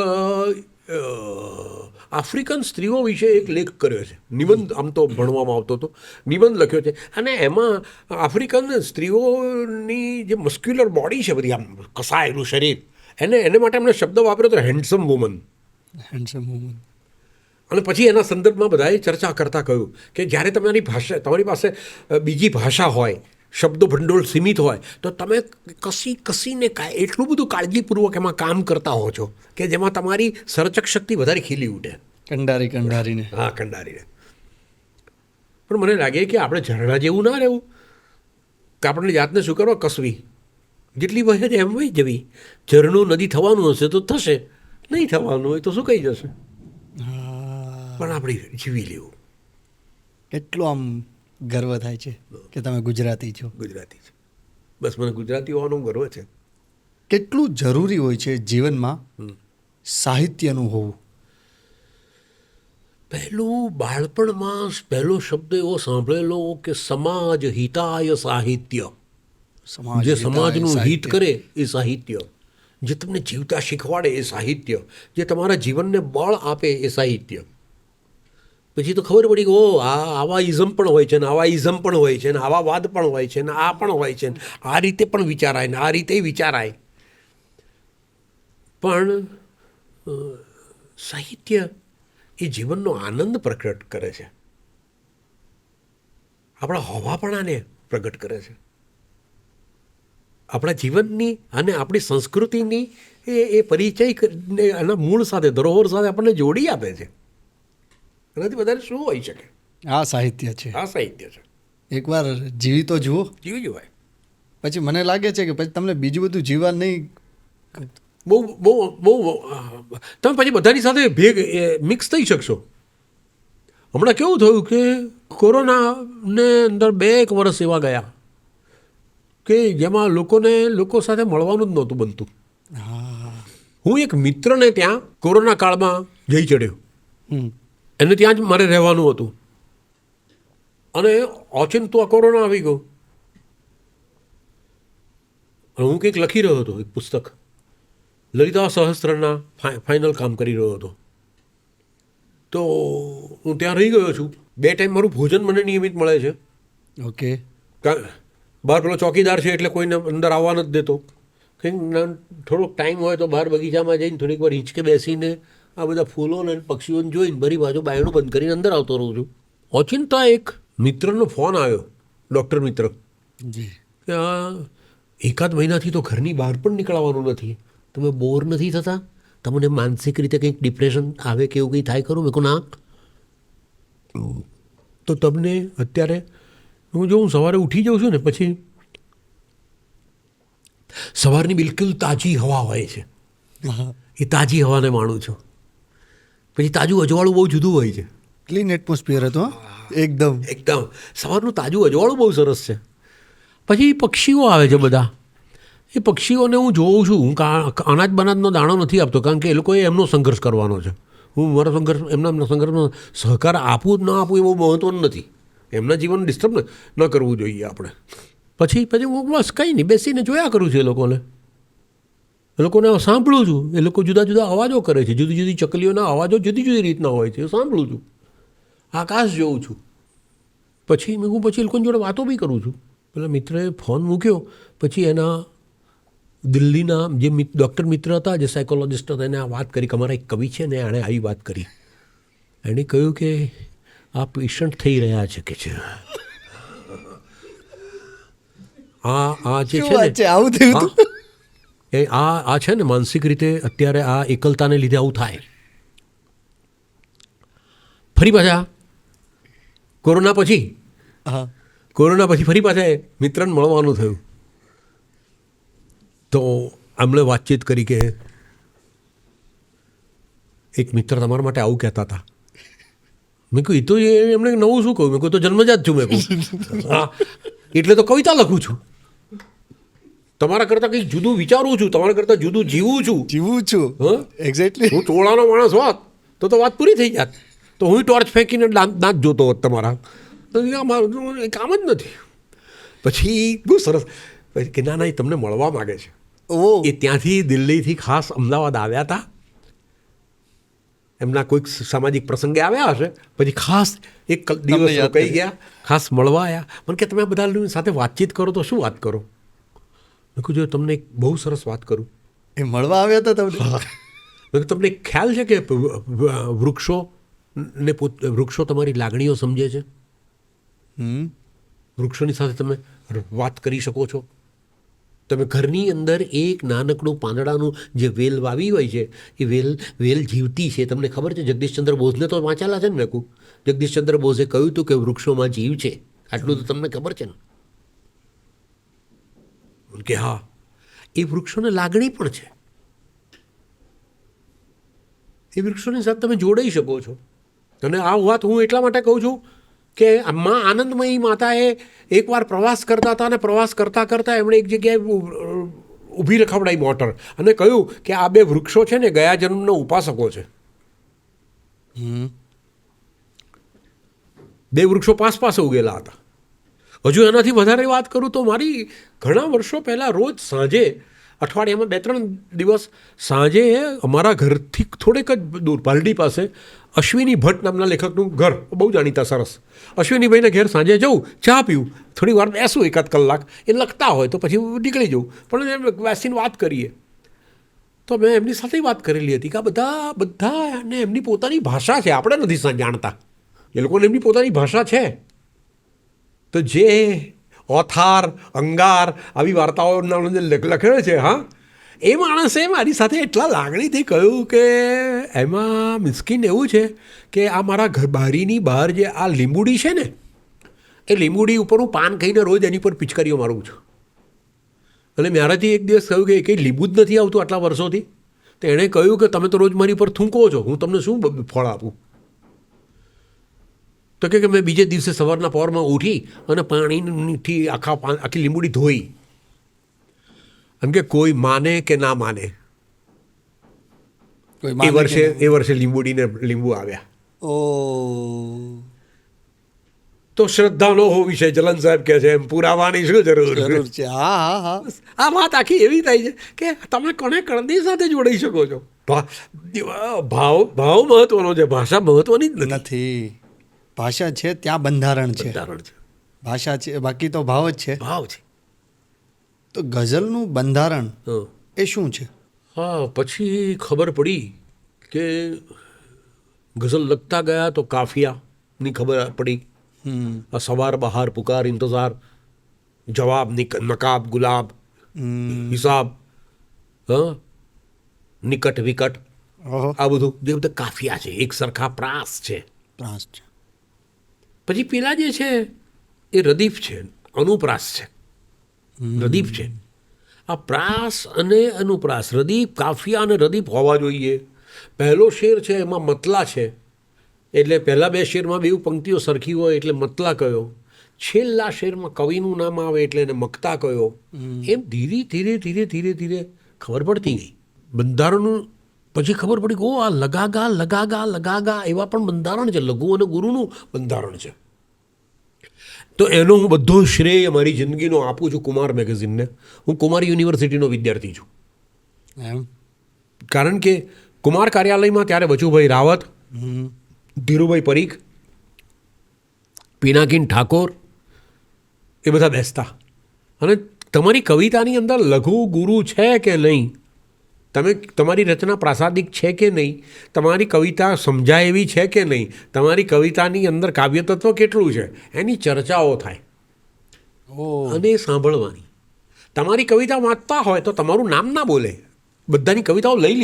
આફ્રિકન સ્ત્રીઓ વિશે એક લેખ કર્યો છે, નિબંધ આમ તો ભણવામાં આવતો હતો, નિબંધ લખ્યો છે, અને એમાં આફ્રિકન સ્ત્રીઓની જે મસ્ક્યુલર બોડી છે, બધી આમ કસાયેલું શરીર, એને માટે એમણે શબ્દ વાપર્યો હતો હેન્ડસમ વુમન. Handsome woman. અને પછી એના સંદર્ભમાં બધાએ ચર્ચા કરતાં કહ્યું કે જ્યારે તમારી પાસે બીજી ભાષા હોય, શબ્દો ભંડોળ સીમિત હોય, તો તમે કસીને એટલું બધું કાળજીપૂર્વક એમાં કામ કરતા હો છો કે જેમાં તમારી સર્જક શક્તિ વધારે ખીલી ઉઠે. કંડારીને. હા, કંડારીને. પણ મને લાગે કે આપણે ઝરણા જેવું ના રહેવું, કે આપણને જાતને શું કરવા કસવી, જેટલી વહે એમ વહી જવી. ઝરણું નદી થવાનું હશે તો થશે, નહીં થવાનું હોય તો સુકાઈ જશે, પણ આપણે જીવી લેવું. કેટલું આમ ગર્વ થાય છે કે તમે ગુજરાતી છો. ગુજરાતી છે, બસ મને ગુજરાતી હોવાનો ગર્વ છે. કેટલું જરૂરી હોય છે જીવનમાં સાહિત્યનું હોવું. પહેલું બાળપણમાં પહેલો શબ્દ એવો સાંભળેલો કે સમાજ હિતાય સાહિત્ય. જે સમાજનું હિત કરે એ સાહિત્ય, જે તમને જીવતા શીખવાડે એ સાહિત્ય, જે તમારા જીવનને બળ આપે એ સાહિત્ય. પછી તો ખબર પડી કે આવા ઇઝમ પણ હોય છે ને આવા ઇઝમ પણ હોય છે ને આવા વાદ પણ હોય છે ને આ પણ હોય છે ને આ રીતે પણ વિચારાય ને આ રીતે વિચારાય. પણ સાહિત્ય એ જીવનનો આનંદ પ્રગટ કરે છે, આપણા હોવાપણાને પ્રગટ કરે છે, આપણા જીવનની અને આપણી સંસ્કૃતિની એ પરિચય એના મૂળ સાથે, ધરોહર સાથે આપણને જોડી આપે છે. એનાથી વધારે શું હોઈ શકે? આ સાહિત્ય છે. આ સાહિત્ય છે. એકવાર જીવી તો જુઓ, જીવી જવાય. પછી મને લાગે છે કે પછી તમને બીજું બધું જીવવા નહીં, બહુ બહુ બહુ તમે પછી બધાની સાથે મિક્સ થઈ શકશો. હમણાં કેવું થયું કે કોરોનાને અંદર 2 વર્ષ એવા ગયા કે જેમાં લોકો સાથે મળવાનું જ નહોતું બનતું. હું એક મિત્રને ત્યાં કોરોના કાળમાં જઈ ચડ્યો, એને ત્યાં જ મારે રહેવાનું હતું, અને ઓચિંતું આ કોરોના આવી ગયો. અને હું કંઈક લખી રહ્યો હતો, એક પુસ્તક લલિતા સહસ્ત્રના ફાઇનલ કામ કરી રહ્યો હતો. તો હું ત્યાં રહી ગયો છું. 2 ટાઈમ મારું ભોજન મને નિયમિત મળે છે. ઓકે. બહાર પેલો ચોકીદાર છે એટલે કોઈને અંદર આવવા નથી દેતો. કંઈક થોડોક ટાઈમ હોય તો બહાર બગીચામાં જઈને થોડીક વાર હિંચકે બેસીને આ બધા ફૂલોને પક્ષીઓને જોઈને બરી બાજુ બાયણું બંધ કરીને અંદર આવતો રહું છું. ઓચિંતા એક મિત્રનો ફોન આવ્યો, ડૉક્ટર મિત્ર, કે આ 1 મહિનાથી તો ઘરની બહાર પણ નીકળવાનું નથી, તમે બોર નથી થતા? તમને માનસિક રીતે કંઈક ડિપ્રેશન આવે કે એવું કંઈ થાય ખરું? મેં કહું ના. તો તમને અત્યારે હું સવારે ઉઠી જાઉં છું ને, પછી સવારની બિલકુલ તાજી હવા હોય છે, એ તાજી હવાને માણું છું. પછી તાજું અજવાળું બહુ જુદું હોય છે. ક્લીન એટમોસ્ફિયર હતું એકદમ. સવારનું તાજું અજવાળું બહુ સરસ છે. પછી પક્ષીઓ આવે છે બધા, એ પક્ષીઓને હું જોઉં છું. હું અનાજ બનાજનો દાણો નથી આપતો, કારણ કે એ લોકોએ એમનો સંઘર્ષ કરવાનો છે. હું મારો સંઘર્ષ એમના સંઘર્ષનો સહકાર આપવું જ ના આપવું એ બહુ મહત્ત્વનું નથી. એમના જીવન ડિસ્ટર્બ ન કરવું જોઈએ આપણે. પછી હું બસ કંઈ નહીં, બેસીને જોયા કરું છું એ લોકોને સાંભળું છું. એ લોકો જુદા જુદા અવાજો કરે છે, જુદી જુદી ચકલીઓના અવાજો જુદી જુદી રીતના હોય છે, એ સાંભળું છું. આકાશ જોઉં છું. પછી એ લોકોની જોડે વાતો બી કરું છું. પેલા મિત્રએ ફોન મૂક્યો, પછી એના દિલ્હીના જે ડૉક્ટર મિત્ર હતા, જે સાયકોલોજિસ્ટ હતા, એને આ વાત કરી કે અમારા એક કવિ છે ને, એણે આવી વાત કરી. એણે કહ્યું કે આ પેશન્ટ થઈ રહ્યા છે કે છે આ જે છે આવું થયું આ છે ને માનસિક રીતે અત્યારે આ એકલતાને લીધે આવું થાય. ફરી પાછા કોરોના પછી ફરી પાછા મિત્રને મળવાનું થયું. તો એમણે વાતચીત કરી કે એક મિત્ર તમારા માટે આવું કહેતા હતા. મેં કહ્યું એ તો એમણે નવું શું કહ્યું? મેં કહ્યું તો જન્મજાત છું. મેં કહ્યું હા, એટલે તો કવિતા લખું છું. તમારા કરતાં કંઈક જુદું વિચારું છું, તમારા કરતાં જુદું જીવું છું. હા, એક્ઝેક્ટલી. હું ટોળાનો માણસ હોત તો વાત પૂરી થઈ જાત. તો હું ટોર્ચ ફેંકીને દાંત જોતો હોત તમારા. તો મારું એ કામ જ નથી. પછી બહુ સરસ કે ના ના, એ તમને મળવા માગે છે. એ ત્યાંથી દિલ્હીથી ખાસ અમદાવાદ આવ્યા હતા. એમના કોઈક સામાજિક પ્રસંગે આવ્યા હશે. પછી ખાસ એક દિવસ કહી ગયા, ખાસ મળવા આવ્યા. મને કે તમે આ બધા સાથે વાતચીત કરો તો શું વાત કરો? મેં કહ્યું જો તમને એક બહુ સરસ વાત કરું. એ મળવા આવ્યા હતા તમને? તમને ખ્યાલ છે કે વૃક્ષો તમારી લાગણીઓ સમજે છે? વૃક્ષોની સાથે તમે વાત કરી શકો છો. તમે ઘરની અંદર એક નાનકડું પાંદડાનું જે વેલ વાવી હોય છે, એ વેલ જીવતી છે. તમને ખબર છે? જગદીશચંદ્ર બોઝને તો વાંચેલા છે ને. મેં કહું જગદીશચંદ્ર બોઝે કહ્યું હતું કે વૃક્ષોમાં જીવ છે. આટલું તો તમને ખબર છે ને? કે હા, એ વૃક્ષોને લાગણી પણ છે. એ વૃક્ષોની સાથે તમે જોડાઈ શકો છો. અને આ વાત હું એટલા માટે કહું છું કે માં આનંદમયી માતાએ એકવાર પ્રવાસ કરતા હતા, અને પ્રવાસ કરતાં કરતાં એમણે એક જગ્યાએ ઊભી રખાવડાવી મોટર, અને કહ્યું કે આ બે વૃક્ષો છે ને ગયા જન્મના ઉપાસકો છે. બે વૃક્ષો પાસે ઉગેલા હતા. હજુ એનાથી વધારે વાત કરું તો મારી ઘણા વર્ષો પહેલાં રોજ સાંજે, અઠવાડિયામાં 2-3 દિવસ સાંજે અમારા ઘરથી થોડેક જ દૂર પાલડી પાસે અશ્વિની ભટ્ટ નામના લેખકનું ઘર, બહુ જાણીતા સરસ. અશ્વિનીભાઈને ઘેર સાંજે જવું, ચા પીવું, થોડી વાર બેસું 1-8 કલાક. એ લખતા હોય તો પછી નીકળી જવું, પણ એમ બેસીને વાત કરીએ. તો મેં એમની સાથે વાત કરેલી હતી કે આ બધા ને એમની પોતાની ભાષા છે. આપણે નથી જાણતા. એ લોકોને એમની પોતાની ભાષા છે. તો જે ઓથાર, અંગાર આવી વાર્તાઓના જે લખેલો છે, હા, એ માણસે મારી સાથે એટલા લાગણીથી કહ્યું કે એમાં મિસ્કીન એવું છે કે આ મારા ઘર બારીની બહાર જે આ લીંબુડી છે ને, એ લીંબુડી ઉપર હું પાન ખાઈને રોજ એની પર પિચકારીઓ મારું છું. અને મારાથી એક દિવસ કહ્યું કે કંઈ લીંબુ જ નથી આવતું આટલા વર્ષોથી. તો એણે કહ્યું કે તમે તો રોજ મારી પર થૂંકો છો, હું તમને શું ફળ આપું? તો કે મેં બીજે દિવસે સવારના પહોરમાં ઉઠી અને પાણીથી આખી લીંબુડી ધોઈ. એમ કે કોઈ માને કે ના માને, એ વર્ષે લીંબુ આવ્યા. તો શ્રદ્ધા ન હોવી છે, જલન સાહેબ કહે છે, એમ પુરાવાની શું જરૂર છે? આ વાત આખી એવી થાય છે કે તમે કોને કણદી સાથે જોડાઈ શકો છો. ભાવ મહત્વનો છે, ભાષા મહત્વની જ નથી. ભાષા છે ત્યાં બંધારણ છે. ભાષા છે, બાકી તો ભાવ જ છે. ભાવ છે. તો ગઝલનું બંધારણ એ શું છે? હા, પછી ખબર પડી કે ગઝલ લખતા ગયા તો કાફિયાની ખબર પડી. સવાર બહાર પુકાર ઇંતજાર, જવાબ નકાબ ગુલાબ, હિસાબ, નિકટ વિકટ, આ બધું જે બધા કાફિયા છે, એક સરખા પ્રાસ છે. પછી પેલા જે છે એ રદીફ છે, અનુપ્રાસ છે. રદીફ છે. આ પ્રાસ અને અનુપ્રાસ, રદીફ, કાફિયા અને રદીફ હોવા જોઈએ. પહેલો શેર છે એમાં મતલા છે, એટલે પહેલાં 2 શેરમાં 2 પંક્તિઓ સરખી હોય એટલે મતલા કયો. છેલ્લા શેરમાં કવિનું નામ આવે એટલે એને મકતા કયો. એમ ધીરે ધીરે ખબર પડતી ગઈ બંધારણનું. પછી ખબર પડી કે આ લગાગા એવા પણ બંધારણ છે. લઘુ અને ગુરુનું બંધારણ છે. તો એનો હું બધો શ્રેય મારી જિંદગીનો આપું છું કુમાર મેગેઝિનને. હું કુમાર યુનિવર્સિટીનો વિદ્યાર્થી છું. કારણ કે કુમાર કાર્યાલયમાં ત્યારે વચુભાઈ રાવત, ધીરુભાઈ પરીખ, પિનાકીન ઠાકોર એ બધા બેસતા. અને તમારી કવિતાની અંદર લઘુ ગુરુ છે કે નહીં, તમારી રચના પ્રાસાદિક છે કે નહીં, તમારી કવિતા સમજાય એવી છે કે નહીં, તમારી કવિતાની અંદર કાવ્ય તત્વ કેટલું છે, એની ચર્ચાઓ થાય અને સાંભળવાની. તમારી કવિતા વાંચતા હોય તો તમારું નામ ના બોલે. બધાની કવિતાઓ લઈ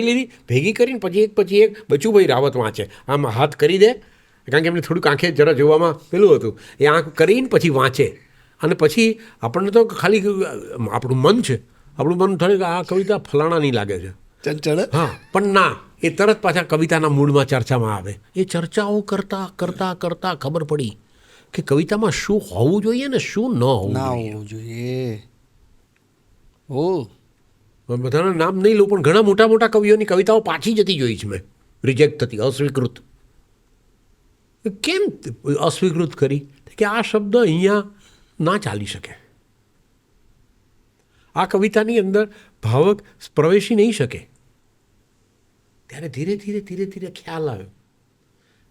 લીધી, ભેગી કરીને પછી એક બચુભાઈ રાવત વાંચે. આમ હાથ કરી દે, કારણ કે એમને થોડુંક આંખે જરા જોવામાં પેલું હતું, એ આંખ કરીને પછી વાંચે. અને પછી આપણને તો ખાલી આપણું મન છે, આપણું મન થોડીક આ કવિતા ફલાણાની લાગે છે, ચંચળ. હા, પણ ના, એ તરત પાછા કવિતાના મૂળમાં ચર્ચામાં આવે. એ ચર્ચાઓ કરતાં કરતાં કરતાં ખબર પડી કે કવિતામાં શું હોવું જોઈએ ને શું ન હોવું ના જોઈએ. હોવું જોઈએ. ઓ બધાના નામ નહીં લઉં, પણ ઘણા મોટા મોટા કવિઓની કવિતાઓ પાછી જતી જોઈ છે મેં, રિજેક્ટ થતી, અસ્વીકૃત. કેમ અસ્વીકૃત કરી? કે આ શબ્દ અહીંયા ના ચાલી શકે, આ કવિતાની અંદર ભાવક પ્રવેશી નહીં શકે. ત્યારે ધીરે ધીરે ધીરે ધીરે ખ્યાલ આવ્યો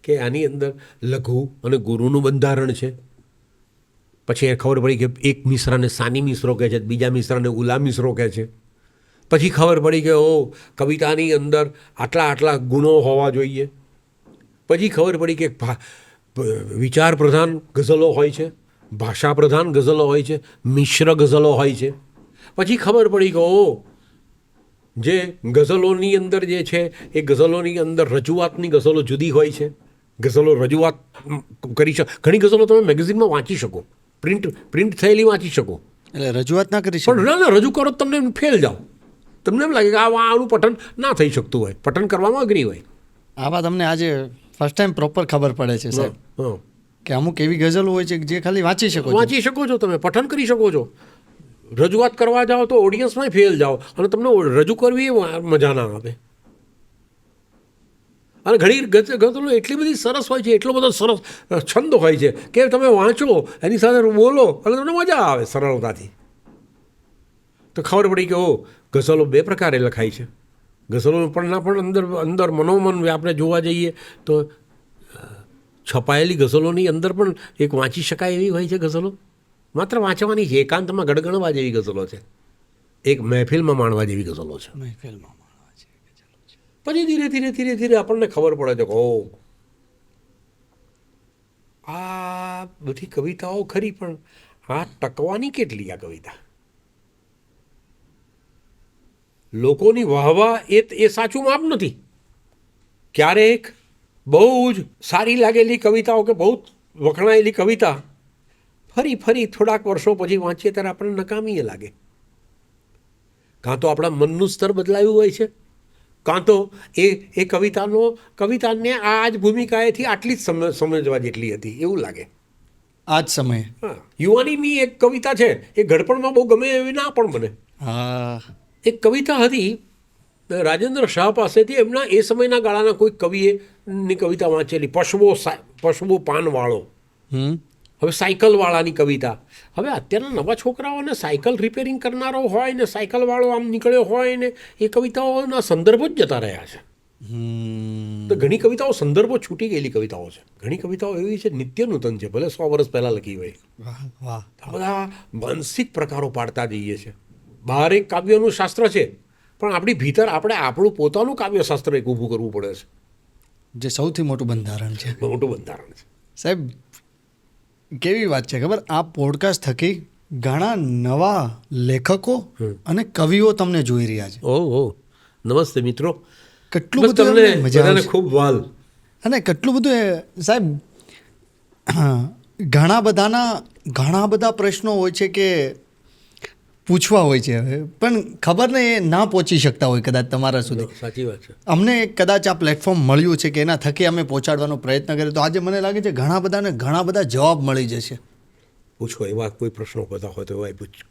કે આની અંદર લઘુ અને ગુરુનું બંધારણ છે. પછી એ ખબર પડી કે એક મિશ્રાને સાની મિશ્રો કહે છે, બીજા મિશ્રાને ઉલા મિશ્રો કહે છે. પછી ખબર પડી કે કવિતાની અંદર આટલા આટલા ગુણો હોવા જોઈએ. પછી ખબર પડી કે વિચાર પ્રધાન ગઝલો હોય છે, ભાષા પ્રધાન ગઝલો હોય છે, મિશ્ર ગઝલો હોય છે. પછી ખબર પડી કે જે ગઝલોની અંદર જે છે એ ગઝલોની અંદર રજૂઆતની ગઝલો જુદી હોય છે. ગઝલો રજૂઆત કરી શકે, ઘણી ગઝલો તમે મેગેઝિનમાં વાંચી શકો, પ્રિન્ટ થયેલી વાંચી શકો, એટલે રજૂઆત ના કરી શકો. પણ ના રજૂ કરો તમને ફેલ જાઓ. તમને એમ લાગે કે આનું પઠન ના થઈ શકતું હોય, પઠન કરવામાં અઘરી હોય. આવા તમને આજે ફર્સ્ટ ટાઈમ પ્રોપર ખબર પડે છે સાહેબ હા, કે અમુક એવી ગઝલો હોય છે કે જે ખાલી વાંચી શકો છો. વાંચી શકો છો, તમે પઠન કરી શકો છો. રજૂઆત કરવા જાઓ તો ઓડિયન્સમાં ફેલ જાઓ અને તમને રજૂ કરવી એ મજા ના આવે. અને ઘણી ગઝલો એટલી બધી સરસ હોય છે, એટલો બધો સરસ છંદ હોય છે કે તમે વાંચો, એની સાથે બોલો અને તમને મજા આવે સરળતાથી. તો ખબર પડી કે ગઝલો બે પ્રકારે લખાય છે. ગઝલો પણ અંદર મનોમન આપણે જોવા જઈએ તો છપાયેલી ગઝલોની અંદર પણ એક વાંચી શકાય એવી હોય છે ગઝલો. માત્ર વાંચવાની છે, એકાંતમાં ગણગણવા જેવી ગઝલો છે, એક મહેફિલમાં માણવા જેવી ગઝલો છે. મહેફિલમાં માણવા છે. પછી ધીરે ધીરે ધીરે ધીરે આપણને ખબર પડે છે કે આ બધી કવિતાઓ ખરી, પણ આ ટકવાની કેટલી આ કવિતા? લોકોની વાહવા એ સાચું માપ નથી. ક્યારેક બહુ જ સારી લાગેલી કવિતાઓ કે બહુ વખણાયેલી કવિતા ફરી થોડાક વર્ષો પછી વાંચીએ ત્યારે આપણને નકામી લાગે. કાં તો આપણા મનનું સ્તર બદલાયું હોય છે, કાં તો એ કવિતાને આ જ ભૂમિકાએથી આટલી જ સમજવા જેટલી હતી એવું લાગે. આ જ સમયે હા, યુવાનીની એક કવિતા છે, એ ઘડપણમાં બહુ ગમે એવી ના પણ મને. હા, એક કવિતા હતી રાજેન્દ્ર શાહ પાસેથી, એમના એ સમયના ગાળાના કોઈ કવિએની કવિતા વાંચેલી, પશવો પાનવાળો. હવે સાયકલવાળાની કવિતા. હવે અત્યારના નવા છોકરાઓને સાયકલ રિપેરિંગ કરનારો હોય ને સાયકલવાળો આમ નીકળ્યો હોય ને એ કવિતાઓના સંદર્ભો જ જતા રહ્યા છે. તો ઘણી કવિતાઓ સંદર્ભો છૂટી ગયેલી કવિતાઓ છે. ઘણી કવિતાઓ એવી છે નિત્ય નૂતન છે, ભલે 100 વર્ષ પહેલાં લખી હોય. વાહ. આ બધા માનસિક પ્રકારો પાડતા જઈએ છે. બહાર એક કાવ્યનું શાસ્ત્ર છે, પણ આપણી ભીતર આપણે આપણું પોતાનું કાવ્યશાસ્ત્ર એક ઊભું કરવું પડે છે, જે સૌથી મોટું બંધારણ છે. મોટું બંધારણ છે. સાહેબ કેવી વાત છે ખબર, આ પોડકાસ્ટ થકી ઘણા નવા લેખકો અને કવિઓ તમને જોઈ રહ્યા છે. ઓહ, નમસ્તે મિત્રો. કેટલું બસ બધું તમને એમને મજા બધાને આવશે. ખૂબ વાલ. અને કેટલું બધું સાહેબ ઘણા બધા પ્રશ્નો હોય છે કે પૂછવા હોય છે, પણ ખબર ને એ ના પહોંચી શકતા હોય કદાચ તમારા સુધી. સાચી વાત છે. અમને કદાચ આ પ્લેટફોર્મ મળ્યું છે કે એના થકી અમે પહોંચાડવાનો પ્રયત્ન કરીએ, તો આજે મને લાગે છે ઘણા બધા જવાબ મળી જશે. પૂછો, એવા કોઈ પ્રશ્નો બધા હોય તો એવા પૂછો.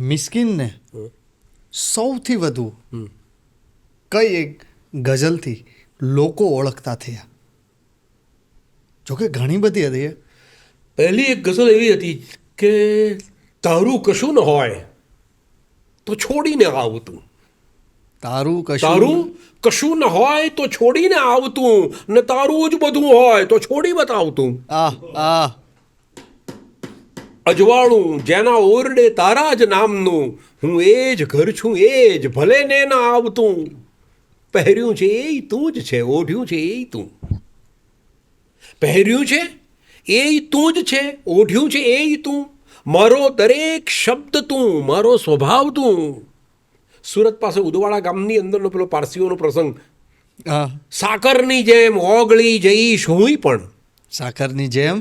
મિસ્કિનને સૌથી વધુ કઈ એક ગઝલથી લોકો ઓળખતા થયા? જોકે ઘણી બધી હતી. પહેલી એક ગઝલ એવી હતી કે તારું કશું ન હોય તો છોડીને આવતું. તારું કશું ન હોય તો છોડીને આવતું, ને તારું જ બધું હોય તો છોડી બતાવતું. અજવાળું જેના ઓરડે તારા જ નામનું, હું એ જ ઘર છું એ જ ભલે ને ના આવતું. પહેર્યું છે એ તું જ છે, ઓઢ્યું છે એ તું. પહેર્યું છે એ તું જ છે, ઓઢ્યું છે એ તું. મારો દરેક શબ્દ તું, મારો સ્વભાવ તું. સુરત પાસે ઉદવાડા ગામની અંદરનો પેલો પારસીઓનો પ્રસંગ. સાકરની જેમ ઓગળી જઈશ હું પણ. સાકરની જેમ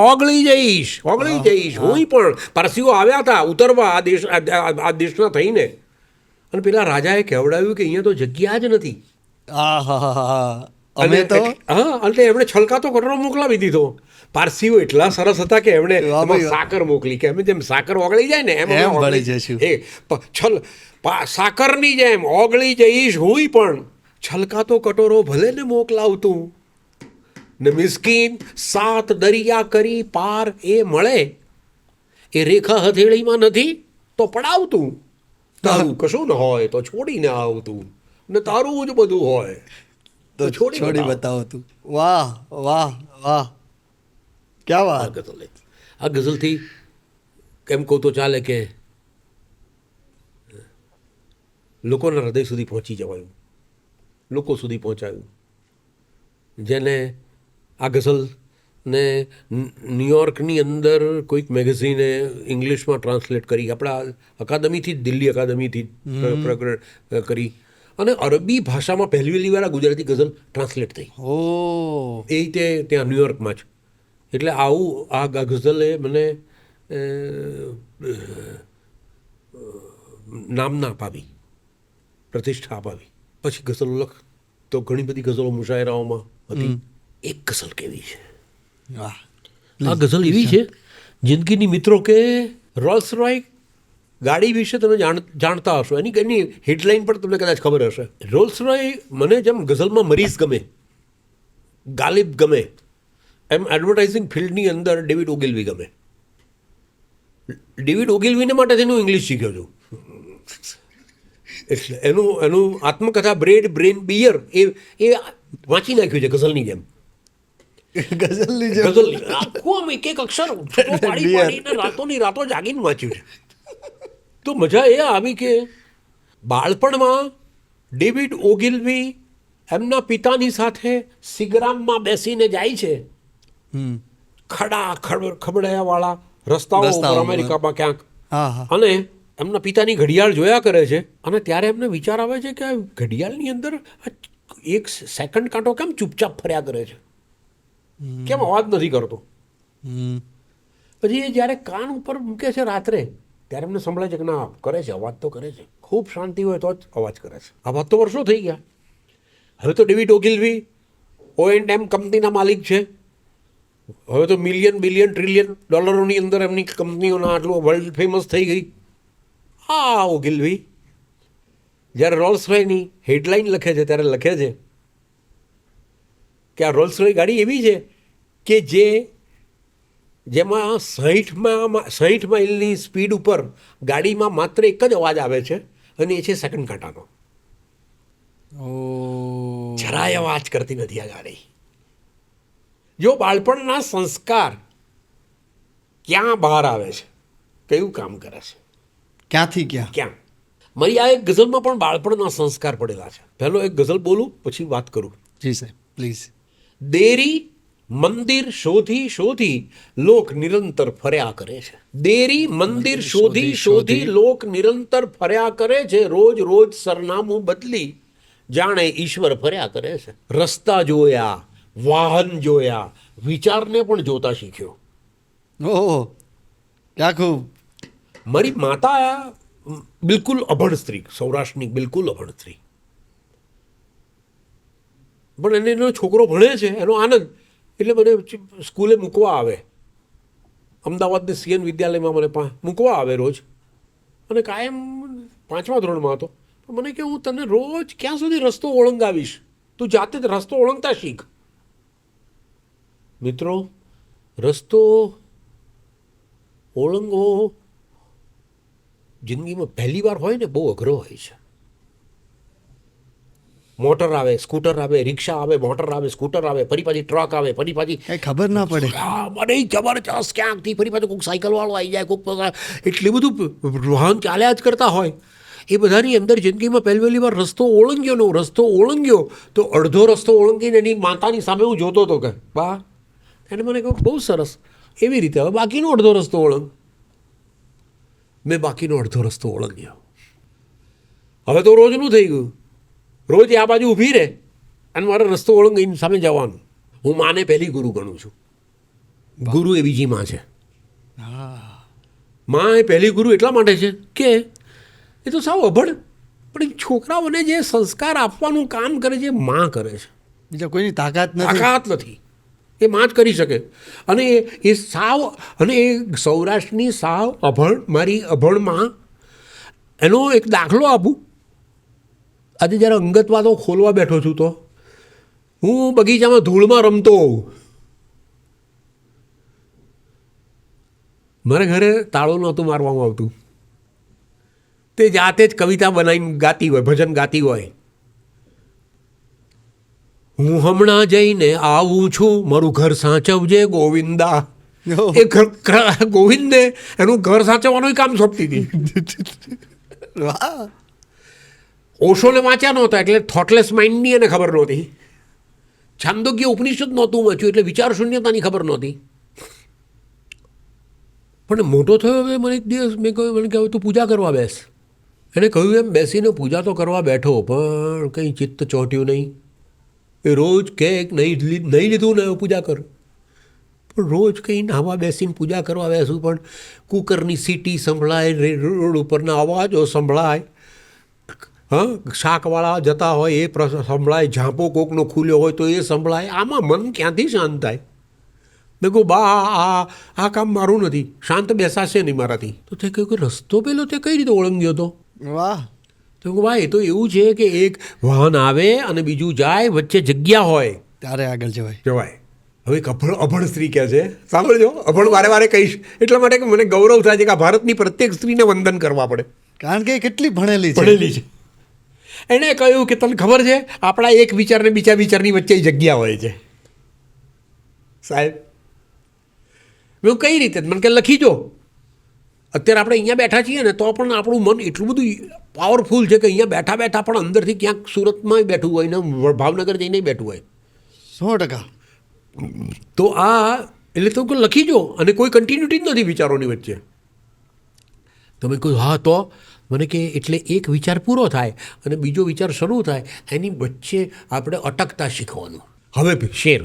ઓગળી જઈશ હું પણ. પારસીઓ આવ્યા હતા ઉતરવા આ દેશના થઈને, અને પેલા રાજાએ કહેવડાવ્યું કે અહીંયા તો જગ્યા જ નથી. આહાહાહા. અમે તો હા, એટલે એમણે છલકાતો કટોરો મોકલાવી દીધો. પારસીઓ એટલા સરસ હતા કે એમણે વાહ એમાં ભાઈ. સાકર મોકલી કે અમે જેમ સાકર ઓગળી જાય ને એમ અમે ભળી ઓગળી જઈશું. સાકરની જેમ ઓગળી જઈશ હુંય, પણ છલકાતો કટોરો ભલે ને મોકલાવતું ને મિસ્કીન 7 દરિયા કરી પાર એ મળે એ રેખા હથેળીમાં નથી તો પડાવતું. તારું કશું ન હોય તો છોડીને આવતું ને તારું જ બધું હોય તો છોડી બતાવો તું. વાહ વાહ વાહ, ક્યાં આ વાત. ગઝલ આ ગઝલથી કેમ કહું તો ચાલે કે લોકોના હૃદય સુધી પહોંચી જવાયું, લોકો સુધી પહોંચાયું. જેને આ ગઝલને ન્યુયોર્કની અંદર કોઈક મેગેઝિને ઇંગ્લિશમાં ટ્રાન્સલેટ કરી, આપણા અકાદમીથી જ, દિલ્હી અકાદમીથી જ પ્રગટ કરી, અને અરબી ભાષામાં પહેલી વાર આ ગુજરાતી ગઝલ ટ્રાન્સલેટ થઈ. ઓ એ રીતે ત્યાં ન્યુયોર્કમાં જ. એટલે આવું આ ગઝલે મને નામના અપાવી, પ્રતિષ્ઠા અપાવી. પછી ગઝલો લખ તો ઘણી બધી ગઝલો મુશાયરાઓમાં હતી. એક ગઝલ કેવી છે, વાહ. આ ગઝલ એવી છે, જિંદગીની મિત્રો કે રોલ્સ રોય ગાડી વિશે તમે જાણતા હશો, એની હેડલાઇન પણ તમને કદાચ ખબર હશે. રોલ્સ રોય મને જેમ ગઝલમાં મરીઝ ગમે, ગાલિબ ગમે, એમ એડવર્ટાઇઝિંગ ફિલ્ડની અંદર ડેવિડ ઓગિલવી ગમે. ડેવિડ ઓગિલવીને માટે તેનું ઇંગ્લિશ શીખ્યો છું. એટલે એનું આત્મકથા બ્રેડ બ્રેન બિયર એ વાંચી નાખ્યું છે ગઝલની જેમ. ગઝલની જેમ. ગઝલની આખું આમ એક એક અક્ષર પાડી પાડીને રાતોની રાતો જાગીને વાંચ્યું છે. તો મજા એ આવી કે બાળપણમાં ડેવિડ ઓગિલવી એમના પિતાની સાથે સિગરામમાં બેસીને જાય છે, ખબડાયાવાળા રસ્તાઓ ઉપર અમેરિકામાં ક્યાંક, હા હા. અને એમના પિતાની ઘડિયાળ જોયા કરે છે, અને ત્યારે એમને વિચાર આવે છે કે આ ઘડિયાળની અંદર એક સેકન્ડ કાંટો કેમ ચૂપચાપ ફર્યા કરે છે, કેમ અવાજ નથી કરતો. પછી એ જ્યારે કાન ઉપર મૂકે છે રાત્રે, ત્યારે એમને સંભળાય છે કે ના કરે છે, અવાજ તો કરે છે. ખૂબ શાંતિ હોય તો જ અવાજ કરે છે. આ વાત તો વર્ષો થઈ ગયા. હવે તો ડેવિડ ઓગિલવી O&M કંપનીના માલિક છે. હવે તો મિલિયન બિલિયન ટ્રિલિયન ડોલરોની અંદર એમની કંપનીઓના આટલું વર્લ્ડ ફેમસ થઈ ગઈ. આ ઓગિલવી જ્યારે રોલ્સ રોયની હેડલાઇન લખે છે ત્યારે લખે છે કે આ રોલ્સ રોય ગાડી એવી છે કે જેમાં 60 માઇલની સ્પીડ ઉપર ગાડીમાં માત્ર એક જ અવાજ આવે છે, અને એ છે સેકન્ડ કાંટાનો. જરાય અવાજ કરતી નથી આ ગાડી. જો બાળપણના સંસ્કાર ક્યાં બહાર આવે છે, કયું કામ કરે છે, ક્યાંથી ક્યાં. મારી આ એક ગઝલમાં પણ બાળપણના સંસ્કાર પડેલા છે. પહેલો એક ગઝલ બોલું પછી વાત કરું. જી સાહેબ પ્લીઝ. દેરી મંદિર શોધી શોધી લોક નિરંતર ફર્યા કરે છે. દેરી મંદિર શોધી શોધી લોક નિરંતર ફર્યા કરે છે. રોજ રોજ સરનામું બદલી જાણે ઈશ્વર ફર્યા કરે છે. રસ્તા જોયા, વાહન જોયા, વિચારને પણ જોતા શીખ્યો. ઓહો, ક્યાં ખૂબ. મારી માતા બિલકુલ અભણ સ્ત્રી, સૌરાષ્ટ્રની બિલકુલ અભણ સ્ત્રી, પણ એનો છોકરો ભણે છે એનો આનંદ. એટલે મને સ્કૂલે મૂકવા આવે, અમદાવાદની CN વિદ્યાલયમાં મને મૂકવા આવે રોજ, અને કાયમ 5મા ધોરણમાં હતો. મને કે હું તને રોજ ક્યાં સુધી રસ્તો ઓળંગાવીશ, તું જાતે જ રસ્તો ઓળંગતા શીખ. મિત્રો, રસ્તો ઓળંગવો જિંદગીમાં પહેલી વાર હોય ને બહુ અઘરો હોય છે. મોટર આવે, સ્કૂટર આવે, રિક્ષા આવે, મોટર આવે, સ્કૂટર આવે, ફરી પાછી ટ્રક આવે, ફરી પાછી કઈ ખબર ના પડે. મને જબરજસ્ત ક્યાંકથી ફરી પાછું કોઈક સાયકલવાળો આવી જાય, કોઈક એટલું બધું વાહન ચાલ્યા જ કરતા હોય. એ બધાની અંદર જિંદગીમાં પહેલી વાર રસ્તો ઓળંગ્યો તો અડધો રસ્તો ઓળંગીને એની માતાની સામે હું જોતો હતો કે બા, એને મને કહ્યું બહુ સરસ, એવી રીતે હવે બાકીનો અડધો રસ્તો ઓળંગ. મેં બાકીનો અડધો રસ્તો ઓળંગ્યો. હવે તો રોજનું થઈ ગયું. રોજ આ બાજુ ઊભી રહે અને મારે રસ્તો ઓળંગીને સામે જવાનું. હું માને પહેલી ગુરુ ગણું છું. ગુરુ એ બીજી માં છે. માં એ પહેલી ગુરુ એટલા માટે છે કે એ તો સાવ અભણ, પણ એ છોકરાઓને જે સંસ્કાર આપવાનું કામ કરે છે માં કરે છે. બીજા કોઈની તાકાત નથી. તાકાત નથી, એ માં જ કરી શકે. અને એ સાવ, અને એ સૌરાષ્ટ્રની સાવ અભણ, મારી અભણમાં એનો એક દાખલો આપું. આજે જ્યારે અંગત વાતો ખોલવા બેઠો છું તો હું બગીચામાં ધૂળમાં રમતો હોઉં, મારે ઘરે તાળું નહોતું મારવામાં આવતું, તે જાતે જ કવિતા બનાવીને ગાતી હોય, ભજન ગાતી હોય. હું હમણાં જઈને આવું છું, મારું ઘર સાચવજે ગોવિંદા. એ ગોવિંદને એનું ઘર સાચવવાનું કામ સોંપતી હતી. વાહ. ઓશોને વાંચ્યા નહોતા એટલે થોટલેસ માઇન્ડની એને ખબર નહોતી. છાંદોગ્ય ઉપનિષદ નહોતું વાંચ્યું એટલે વિચાર શૂન્યતાની ખબર નહોતી. પણ મોટો થયો હવે મને એક દિવસ મેં કહ્યું, મને કહ્યું તું પૂજા કરવા બેસ. એણે કહ્યું એમ બેસીને પૂજા તો કરવા બેઠો, પણ કંઈ ચિત્ત ચોંટ્યું નહીં. એ રોજ કે નહીં લીધું ને પૂજા કર, પણ રોજ કંઈ નાહવા બેસીને પૂજા કરવા બેસું પણ કુકરની સીટી સંભળાય, રોડ ઉપરના અવાજો સંભળાય, શાકવાળા જતા હોય એ સંભળાય, ઝાંપો કોકનો ખુલ્યો હોય તો એ સંભળાય. આમાં મન ક્યાંથી શાંત થાય? મેં કહું બા આ કામ મારું નથી, શાંત બેસાશે નહીં મારાથી. તો તે કહ્યું કે રસ્તો પેલો તે કઈ રીતે ઓળંગ્યો હતો? વાહ. તો કહું ભાઈ એ તો એવું છે કે એક વાહન આવે અને બીજું જાય, વચ્ચે જગ્યા હોય ત્યારે આગળ જવાય. હવે એક અભણ સ્ત્રી કહે છે, સાંભળજો, અભણ વારે વારે કહીશ એટલા માટે કે મને ગૌરવ થાય છે કે આ ભારતની પ્રત્યેક સ્ત્રીને વંદન કરવા પડે, કારણ કે એ કેટલી ભણેલી છે. એણે કહ્યું કે તને ખબર છે આપણા એક વિચાર ને બીજા વિચારની વચ્ચે જગ્યા હોય છે સાહેબ. મેં કઈ રીતે? મને કે લખી જો. અત્યારે આપણે અહીંયા બેઠા છીએ ને તો પણ આપણું મન એટલું બધું પાવરફુલ છે કે અહીંયા બેઠા બેઠા પણ અંદરથી ક્યાંક સુરતમાં બેઠું હોય ને ભાવનગર જઈને બેઠું હોય. 100%. તો આ એટલે તો લખી જો, અને કોઈ કન્ટિન્યુટી જ નથી વિચારોની વચ્ચે. તો મેં કહ્યું હા. તો મને કે એટલે એક વિચાર પૂરો થાય અને બીજો વિચાર શરૂ થાય, એની વચ્ચે આપણે અટકતા શીખવાનું. હવે શેર,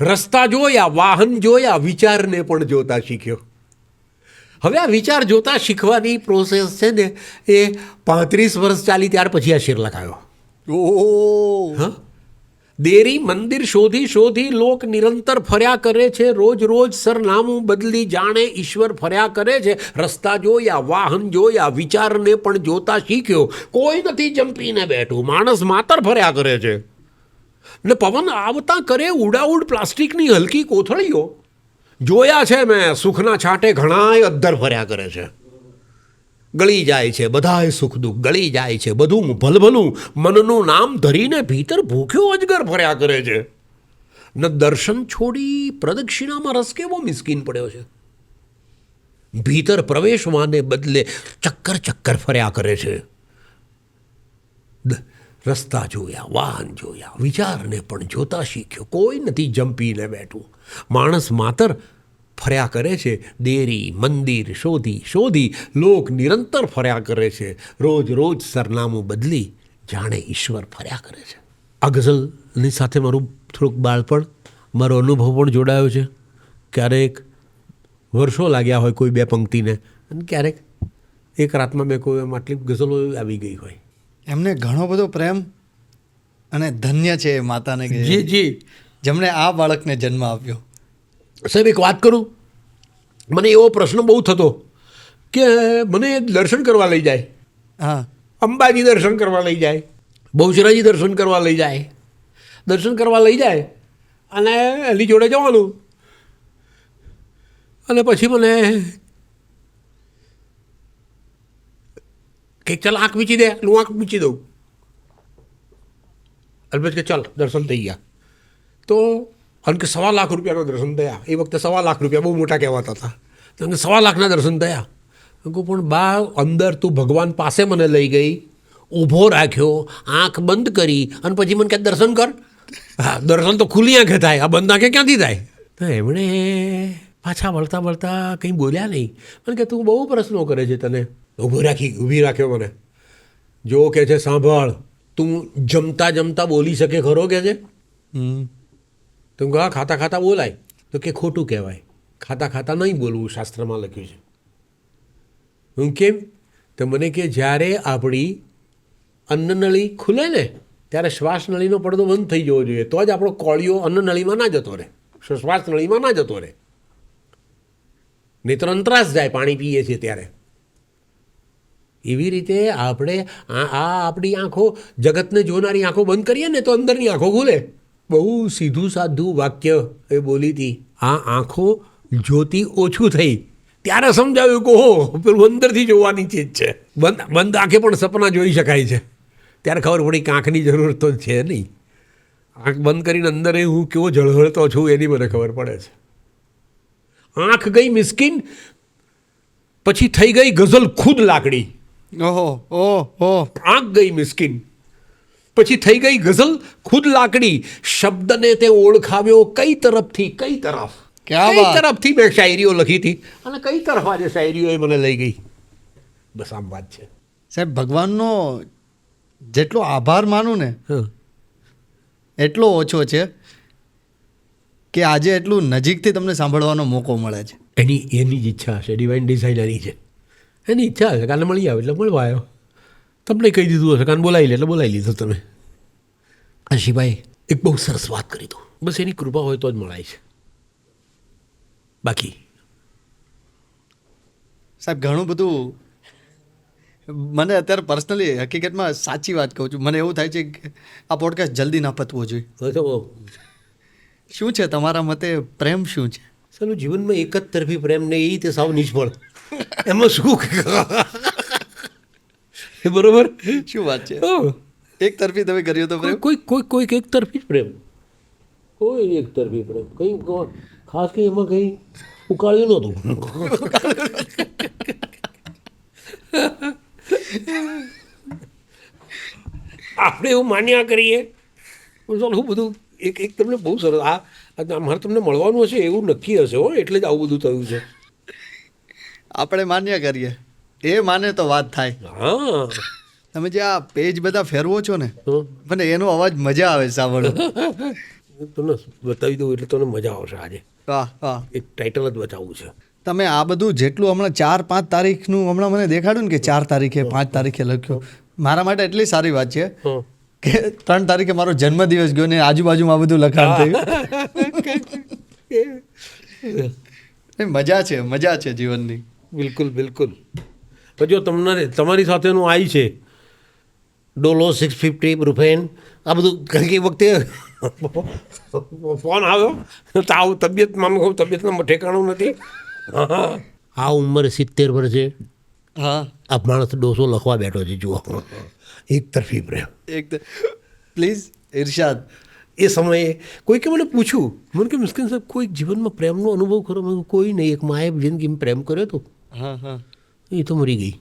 રસ્તા જોયા, વાહન જોયા, વિચારને પણ જોતા શીખ્યો. હવે આ વિચાર જોતા શીખવાની પ્રોસેસ છે ને એ 35 વર્ષ ચાલી ત્યાર પછી આ શેર લખાયો. હા, દેરી મંદિર શોધી શોધી લોક નિરંતર ફર્યા કરે છે, રોજ રોજ સરનામું બદલી જાણે ઈશ્વર ફર્યા કરે છે. રસ્તા જોયા, વાહન જોયા, વિચારને પણ જોતા શીખ્યો, કોઈ નથી જંપીને બેઠું, માણસ માતર ફર્યા કરે છે. ને પવન આવતા કરે ઉડાઉડ પ્લાસ્ટિકની હલકી કોથળીઓ જોયા છે મેં, સુખના છાંટે ઘણાય અદ્ધર ફર્યા કરે છે. ગળી જાય છે બધાય સુખ દુઃખ, ગળી જાય છે બધું ભલભલું, મનનું નામ ધરીને ભીતર ભૂખ્યો અજગર ફર્યા કરે છે. ન દર્શન છોડી પ્રદક્ષિણામાં રસ કેવો મિસ્કીન પડ્યો છે. ભીતર પ્રવેશવાને બદલે ચક્કર ચક્કર ફર્યા કરે છે. રસ્તા જોયા, વાહન જોયા, વિચારને પણ જોતા શીખ્યો, કોઈ નથી જંપીને બેઠું, માણસ માતર ફર્યા કરે છે. દેરી મંદિર શોધી શોધી લોક નિરંતર ફર્યા કરે છે, રોજ રોજ સરનામું બદલી જાણે ઈશ્વર ફર્યા કરે છે. આ ગઝલની સાથે મારું થોડુંક બાળપણ, મારો અનુભવ પણ જોડાયો છે. ક્યારેક વર્ષો લાગ્યા હોય કોઈ બે પંક્તિને, અને ક્યારેક એક રાતમાં મેં કોઈ એમ આટલી ગઝલો આવી ગઈ હોય. એમને ઘણો બધો પ્રેમ અને ધન્ય છે એ માતાને કે જી જેમણે આ બાળકને જન્મ આપ્યો. સાહેબ એક વાત કરું, મને એવો પ્રશ્ન બહુ થતો કે મને દર્શન કરવા લઈ જાય, હા, અંબાજી દર્શન કરવા લઈ જાય, બહુચરાજી દર્શન કરવા લઈ જાય, દર્શન કરવા લઈ જાય અને એની જોડે જવાનું, અને પછી મને કે ચાલ આંખ મીચી દે, હું આંખ મીચી દઉં, અને પછી કે ચાલ દર્શન થઈ ગયા. તો અને કે 1.25 લાખ રૂપિયાના દર્શન થયા. એ વખતે 1.25 લાખ રૂપિયા બહુ મોટા કહેવાતા હતા. તો 1.25 લાખના દર્શન થયા. કહું પણ બા અંદર તું ભગવાન પાસે મને લઈ ગઈ, ઊભો રાખ્યો, આંખ બંધ કરી, અને પછી મને કે દર્શન કર. હા, દર્શન તો ખુલ્લી આંખે થાય, આ બંધ આંખે ક્યાંથી થાય? તો એમણે પાછા વળતા વળતા કંઈ બોલ્યા નહીં. મને કે તું બહુ પ્રશ્નો કરે છે, તને ઊભી રાખ્યો મને. જો કે છે સાંભળ, તું જમતા જમતા બોલી શકે ખરો કે છે? તો હા, ખાતા ખાતા બોલાય. તો કે ખોટું કહેવાય, ખાતા ખાતા નહીં બોલવું, શાસ્ત્રમાં લખ્યું છે. હું કેમ? તો મને કે જ્યારે આપણી અન્નનળી ખુલે ને ત્યારે શ્વાસ નળીનો પડદો બંધ થઈ જવો જોઈએ, તો જ આપણો કોળિયો અન્નનળીમાં ના જતો રહે, શ્વાસ નળીમાં ના જતો રહે. નહીં તો અંતરાસ જાય પાણી પીએ છીએ ત્યારે. એવી રીતે આપણે આપણી આંખો, જગતને જોનારી આંખો બંધ કરીએ ને તો અંદરની આંખો ખુલે. બહુ સીધું સાધું વાક્ય એ બોલી હતી. આ આંખો જોતી ઓછું થઈ ત્યારે સમજાવ્યું કે હો પેલું અંદરથી જોવાની ચીજ છે. બંધ આંખે પણ સપના જોઈ શકાય છે. ત્યારે ખબર પડી કે આંખની જરૂર તો છે નહીં. આંખ બંધ કરીને અંદર હું કેવો ઝળહળતો છું એની મને ખબર પડે છે. આંખ ગઈ મિસ્કીન, પછી થઈ ગઈ ગઝલ ખુદ લાકડી. ઓહો ઓહો, આંખ ગઈ મિસ્કીન, પછી થઈ ગઈ ગઝલ ખુદ લાકડી. શબ્દને તે ઓળખાવ્યો કઈ તરફથી કઈ તરફ. ક્યાં કઈ વાત. તરફથી મેં શાયરીઓ લખી હતી અને કઈ તરફ આજે શાયરીઓ એ મને લઈ ગઈ. બસ આમ વાત છે. સાહેબ ભગવાનનો જેટલો આભાર માનું ને હા, એટલો ઓછો છે કે આજે એટલું નજીકથી તમને સાંભળવાનો મોકો મળે છે. એની જ ઈચ્છા છે, ડિવાઇન ડિઝાઇનરની છે. એની ઈચ્છા છે, કાલે મળી આવે એટલે મળવા આવ્યો. તમને કહી દીધું હશે, કાન બોલાવી લે એટલે બોલાવી લીધો તમે. હર્ષિભાઈ એક બહુ સરસ વાત કરી દો, બસ એની કૃપા હોય તો જ મળાય છે. બાકી સાહેબ ઘણું બધું મને અત્યારે પર્સનલી હકીકતમાં સાચી વાત કહું છું, મને એવું થાય છે કે આ પોડકાસ્ટ જલ્દી ના પતવો જોઈએ. હવે તો શું છે તમારા મતે પ્રેમ શું છે? ચાલો જીવનમાં એક જ તરફી પ્રેમ ને એ તે સાવ નિષ્ફળ. એમાં શું બરોબર? શું વાત છે? હા. એક તરફી તમે કર્યો તો પ્રેમ? કોઈક એક તરફી જ પ્રેમ, કોઈ એક તરફી પ્રેમ, કંઈ ખાસ કંઈ એમાં કંઈ ઉકાળ્યું નહોતું. આપણે એવું માન્યા કરીએ ચાલો હું બધું એક તમને બહુ સરસ મારે તમને મળવાનું હશે એવું નક્કી હશે હો, એટલે જ આવું બધું થયું છે. આપણે માન્ય કરીએ, એ માને તો વાત થાય. હા, તમે જે આ પેજ બધા ફેરવો છો ને, હં. મને એનો અવાજ મજા આવે સાંભળો. તમને બતાવી દઉં એટલે તમને મજા આવશે. આજે વાહ વાહ. એક ટાઇટલ જ બતાવવું છે. તમે આ બધું જેટલું હમણાં 4-5 તારીખનું હમણાં મને દેખાડ્યું ને કે 4 તારીખે 5 તારીખે લખ્યું, મારા માટે એટલી સારી વાત છે હં. કે 3 તારીખે મારો જન્મદિવસ ગયો ને આજુબાજુમાં આ બધું લખાણ થયું. એ મજા છે જીવનની. બિલકુલ બિલકુલ. તો જો તમારી સાથેનું આવી છે ડોલો 650 રૂપિયા આ બધું કઈ વખતે ફોન આવ્યો તો આવું તબિયતમાં કહું તબિયતમાં ઠેકાણું નથી. આ ઉંમરે 70 વર્ષે હા આ માણસ ડોસો લખવા બેઠો છે. જુઓ, એક તરફી પ્રેમ. એક પ્લીઝ ઇરશાદ. એ સમયે કોઈકે મને પૂછ્યું, મને કે મિસ્કિન સાહેબ કોઈ જીવનમાં પ્રેમનો અનુભવ ખરો? મેં કીધું કોઈ નહીં, એક માએ જિંદગીમાં પ્રેમ કર્યો હતો, હા હા એ તો મરી ગઈ.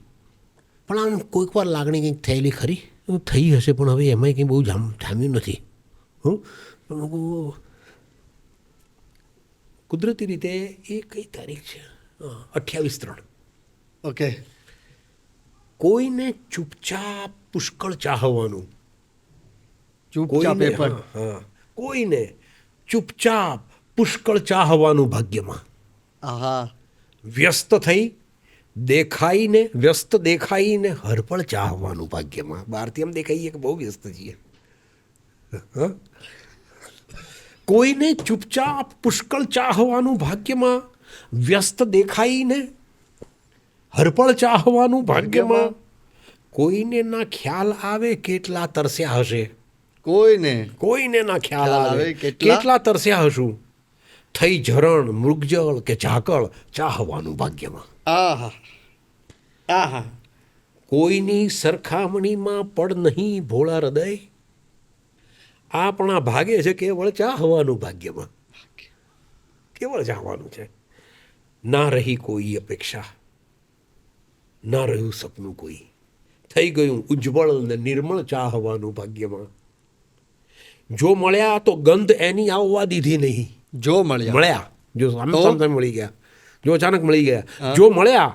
પણ આમ કોઈક વાર લાગણી કંઈક થયેલી ખરી? થઈ હશે પણ હવે એમાંય કંઈ બહુ જામ્યું નથી. પણ કુદરતી રીતે એ કઈ તારીખ છે? 28/3. ઓકે. કોઈને ચૂપચાપ પુષ્કળ ચાહવાનું, ચૂપચાપ એ પણ. હા, કોઈને ચૂપચાપ પુષ્કળ ચાહવાનું ભાગ્યમાં. હા વ્યસ્ત દેખાઈને હરપળ ચાહવાનું ભાગ્યમાં. બહારથી આમ દેખાઈએ કે બહુ વ્યસ્ત છીએ. કોઈને ચૂપચાપ પુષ્કળ ચાહવાનું ભાગ્યમાં, વ્યસ્ત દેખાઈને હરપળ ચાહવાનું ભાગ્યમાં. કોઈને ના ખ્યાલ આવે કેટલા તરસ્યા હશે. કોઈને ના ખ્યાલ આવે કેટલા તરસ્યા હશું. થઈ ઝરણ મૃગજળ કે ઝાકળ ચાહવાનું ભાગ્યમાં. આહા આહા. કોઈની સરખામણીમાં પડ નહીં ભોળા હૃદય, આપણા ભાગે છે કેવળ ચાહવાનું ભાગ્યમાં. કેવળ ચાહવાનું છે. ના રહી કોઈ અપેક્ષા, ના રહ્યું સપનું કોઈ, થઈ ગયું ઉજ્જવળ ને નિર્મળ ચાહવાનું ભાગ્યમાં. જો મળ્યા તો ગંધ એની આવવા દીધી નહીં. જો મળ્યા જો સામે મળી ગયા, જો અચાનક મળી ગયા. જો મળ્યા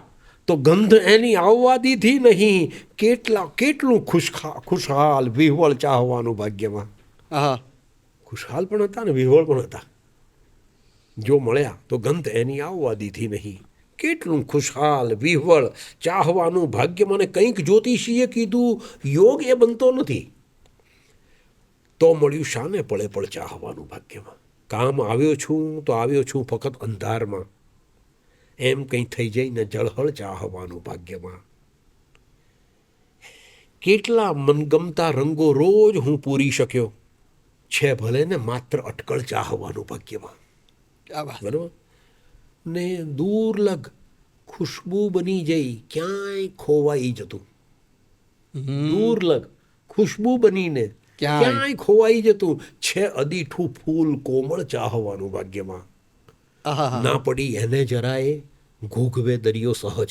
તો ગંધ એની આવવા દીધી નહીં. કેટલું ખુશહાલ વિહવળ ચાહવાનું ભાગ્યમાં. હા ખુશહાલ પણ હતા ને વિહવળ પણ હતા. જો મળ્યા તો ગંધ એની આવવા દીધી નહીં. કેટલું ખુશહાલ વિહવળ ચાહવાનું ભાગ્ય. મને કંઈક જ્યોતિષીએ કીધું યોગ એ બનતો નથી, તો મળ્યું શાને પળે પળ ચાહવાનું ભાગ્યમાં. કામ આવ્યો છું તો આવ્યો છું ફક્ત અંધારમાં, એમ કંઈ થઈ જઈને જળહળ ચાહવાનું ભાગ્યમાં. કેટલા મનગમતા રંગો રોજ હું પૂરી શક્યો, છે ભલે ને માત્ર અટકળ ચાહવાનું ભાગ્યમાં. ક્યાં વાત. બરાબર ને દુર્લભ ખુશ્બુ બની જઈ ક્યાંય ખોવાઈ જતું. દુર્લભ ખુશ્બુ બનીને ક્યાંય ખોવાઈ જતું, છે અદીઠું ફૂલ કોમળ ચાહવાનું ભાગ્યમાં. આહા. ના પડી એને જરાય ઘૂઘવે દરિયો સહજ,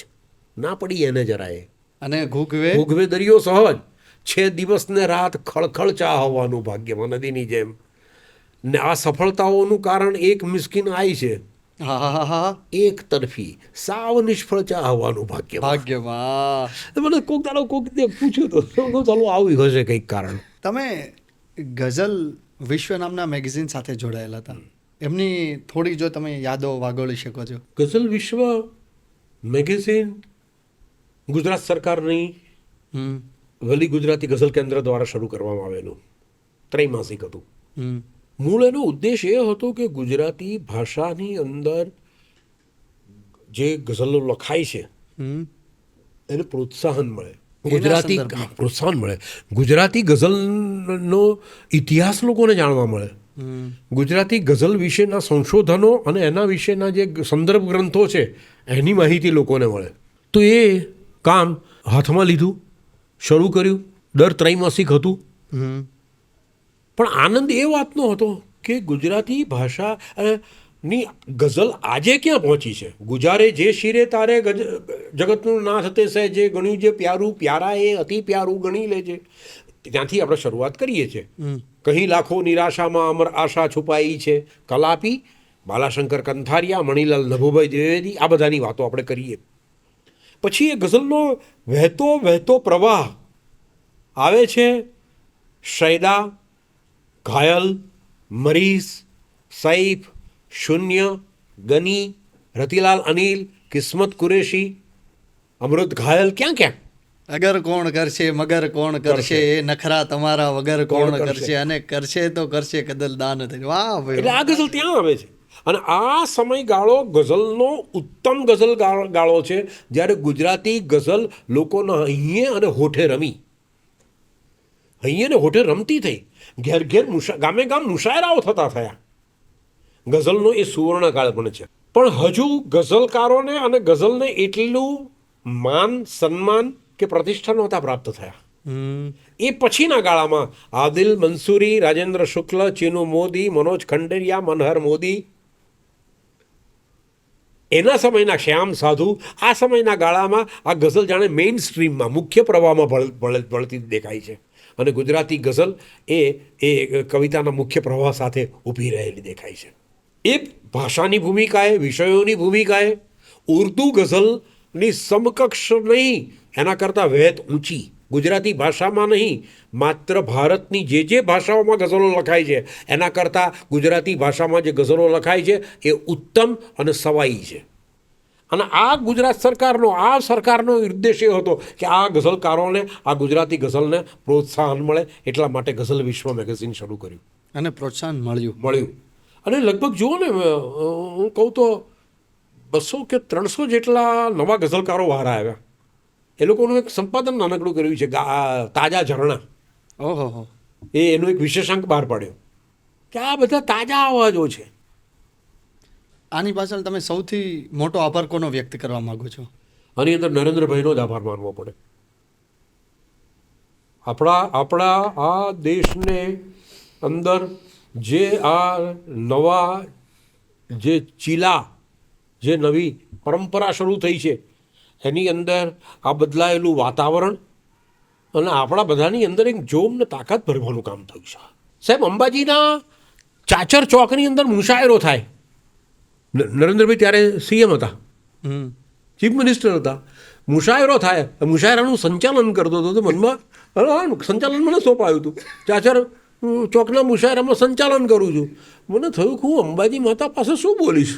ના પડી એને જરાય અને ઘૂઘવે ઘૂઘવે દરિયો સહજ, છે દિવસ ને રાત ખળખળ ચાહવાનું ભાગ્યમાં નદીની જેમ. ને આ સફળતાઓનું કારણ એક મિસ્કીન આઈ છે, હા હા હા એક તરફી સાવ નિષ્ફળ ચાહવાનું ભાગ્ય. ભાગ્યમાં. મને કોક દાડો કોક પૂછ્યું તો ચાલો આવી હશે કંઈક કારણ. તમે ગઝલ વિશ્વ નામના મેગેઝિન સાથે જોડાયેલા હતા, એમની થોડી જો તમે યાદો વાગોળી શકો છો. ગઝલ વિશ્વ મેગેઝિન ગુજરાત સરકારની હમ વલી ગુજરાતી ગઝલ કેન્દ્ર દ્વારા શરૂ કરવામાં આવેલું ત્રૈમાસિક હતું. હમ મૂળ એનો ઉદ્દેશ એ હતો કે ગુજરાતી ભાષાની અંદર જે ગઝલો લખાય છે હમ એને પ્રોત્સાહન મળે, એના ગુજરાતી સંદર્ભમાં. પ્રોત્સાહન મળે, ગુજરાતી ગઝલનો ઇતિહાસ લોકોને જાણવા મળે, હમ ગુજરાતી ગઝલ વિશેના સંશોધનો અને એના વિશેના જે સંદર્ભ ગ્રંથો છે એની માહિતી લોકોને મળે. તો એ કામ હાથમાં લીધું, શરૂ કર્યું. દર ત્રૈમાસિક હતું. હમ પણ આનંદ એ વાતનો હતો કે ગુજરાતી ભાષા ની ગઝલ આજે ક્યાં પહોંચી છે. ગુજારે જે શિરે તારે જગતનું નાથ તે સે, જે ગણ્યું જે પ્યારું પ્યારા એ અતિ પ્યારું ગણી લેજે. ત્યાંથી આપણે શરૂઆત કરીએ છીએ. કહી લાખો નિરાશામાં અમર આશા છુપાઈ છે, કલાપી બાલાશંકર કંથારિયા, મણિલાલ નભુભાઈ દ્વિવેદી, આ બધાની વાતો આપણે કરીએ. પછી એ ગઝલનો વહેતો વહેતો પ્રવાહ આવે છે શૈદા, ઘાયલ, મરીઝ, સૈફ, શૂન્ય, ગની, રતિલાલ અનિલ, કિસ્મત કુરેશી, અમૃત ઘાયલ, ક્યાં ક્યાં. અગર કોણ કરશે મગર કોણ કરશે, એ નખરા તમારા વગર કોણ કોણ કરશે? કરશે, અને કરશે તો કરશે કદલ દાન થઈ. વાહ ભાઈ એટલે આ ગઝલ ત્યાં આવે છે. અને આ સમયગાળો ગઝલનો ઉત્તમ ગઝલ ગાળો છે, જ્યારે ગુજરાતી ગઝલ લોકોના અહીંયા અને હોઠે રમી, અહીંયા ને હોઠે રમતી થઈ. ઘેર ઘેર ગામે ગામ મુશાયરાઓ થતા થયા. ગઝલનો એ સુવર્ણકાળ પણ છે. પણ હજુ ગઝલકારોને અને ગઝલને એટલું માન, સન્માન કે પ્રતિષ્ઠા નહોતા પ્રાપ્ત થયા. હમ એ પછીના ગાળામાં આદિલ મંસૂરી, રાજેન્દ્ર શુક્લ, ચીનુ મોદી, મનોજ ખંડેરિયા, મનહર મોદી, એના સમયના શ્યામ સાધુ, આ સમયના ગાળામાં આ ગઝલ જાણે મેઇન સ્ટ્રીમમાં મુખ્ય પ્રવાહમાં ભળતી દેખાય છે. અને ગુજરાતી ગઝલ એ કવિતાના મુખ્ય પ્રવાહ સાથે ઊભી રહેલી દેખાય છે. એ ભાષાની ભૂમિકાએ, વિષયોની ભૂમિકાએ ઉર્દુ ગઝલની સમકક્ષ નહીં, એના કરતાં વહેત ઊંચી. ગુજરાતી ભાષામાં નહીં, માત્ર ભારતની જે ભાષાઓમાં ગઝલો લખાય છે એના કરતાં ગુજરાતી ભાષામાં જે ગઝલો લખાય છે એ ઉત્તમ અને સવાઈ છે. અને આ ગુજરાત સરકારનો ઉદ્દેશ એ હતો કે આ ગઝલકારોને, આ ગુજરાતી ગઝલને પ્રોત્સાહન મળે, એટલા માટે ગઝલ વિશ્વ મેગેઝિન શરૂ કર્યું. અને પ્રોત્સાહન મળ્યું. અને લગભગ જુઓ ને, હું કહું તો 200 કે 300 જેટલા નવા ગઝલકારો બહાર આવ્યા. એ લોકોનું એક સંપાદન નાનકડું કર્યું છે, તાજા ઝરણા. ઓહો. એનો એક વિશેષાંક બહાર પાડ્યો કે આ બધા તાજા અવાજો છે. આની પાછળ તમે સૌથી મોટો આભાર કોનો વ્યક્ત કરવા માંગો છો? આની અંદર નરેન્દ્રભાઈનો જ આભાર માનવો પડે. આપણા આ દેશને અંદર જે આ નવા જે ચીલા, જે નવી પરંપરા શરૂ થઈ છે એની અંદર આ બદલાયેલું વાતાવરણ અને આપણા બધાની અંદર એક જોમ ને તાકાત ભરવાનું કામ થયું છે. સાહેબ, અંબાજીના ચાચર ચોકની અંદર મુશાયરો થાય. નરેન્દ્રભાઈ ત્યારે સીએમ હતા, ચીફ મિનિસ્ટર હતા. મુશાયરો થાય, મુશાયરાનું સંચાલન કરતો હતો. તો મનમાં સંચાલન મને સોંપાયું હતું, ચાચર ચોકના મુશાયરામાં સંચાલન કરું છું. મને થયું કે હું અંબાજી માતા પાસે શું બોલીશ.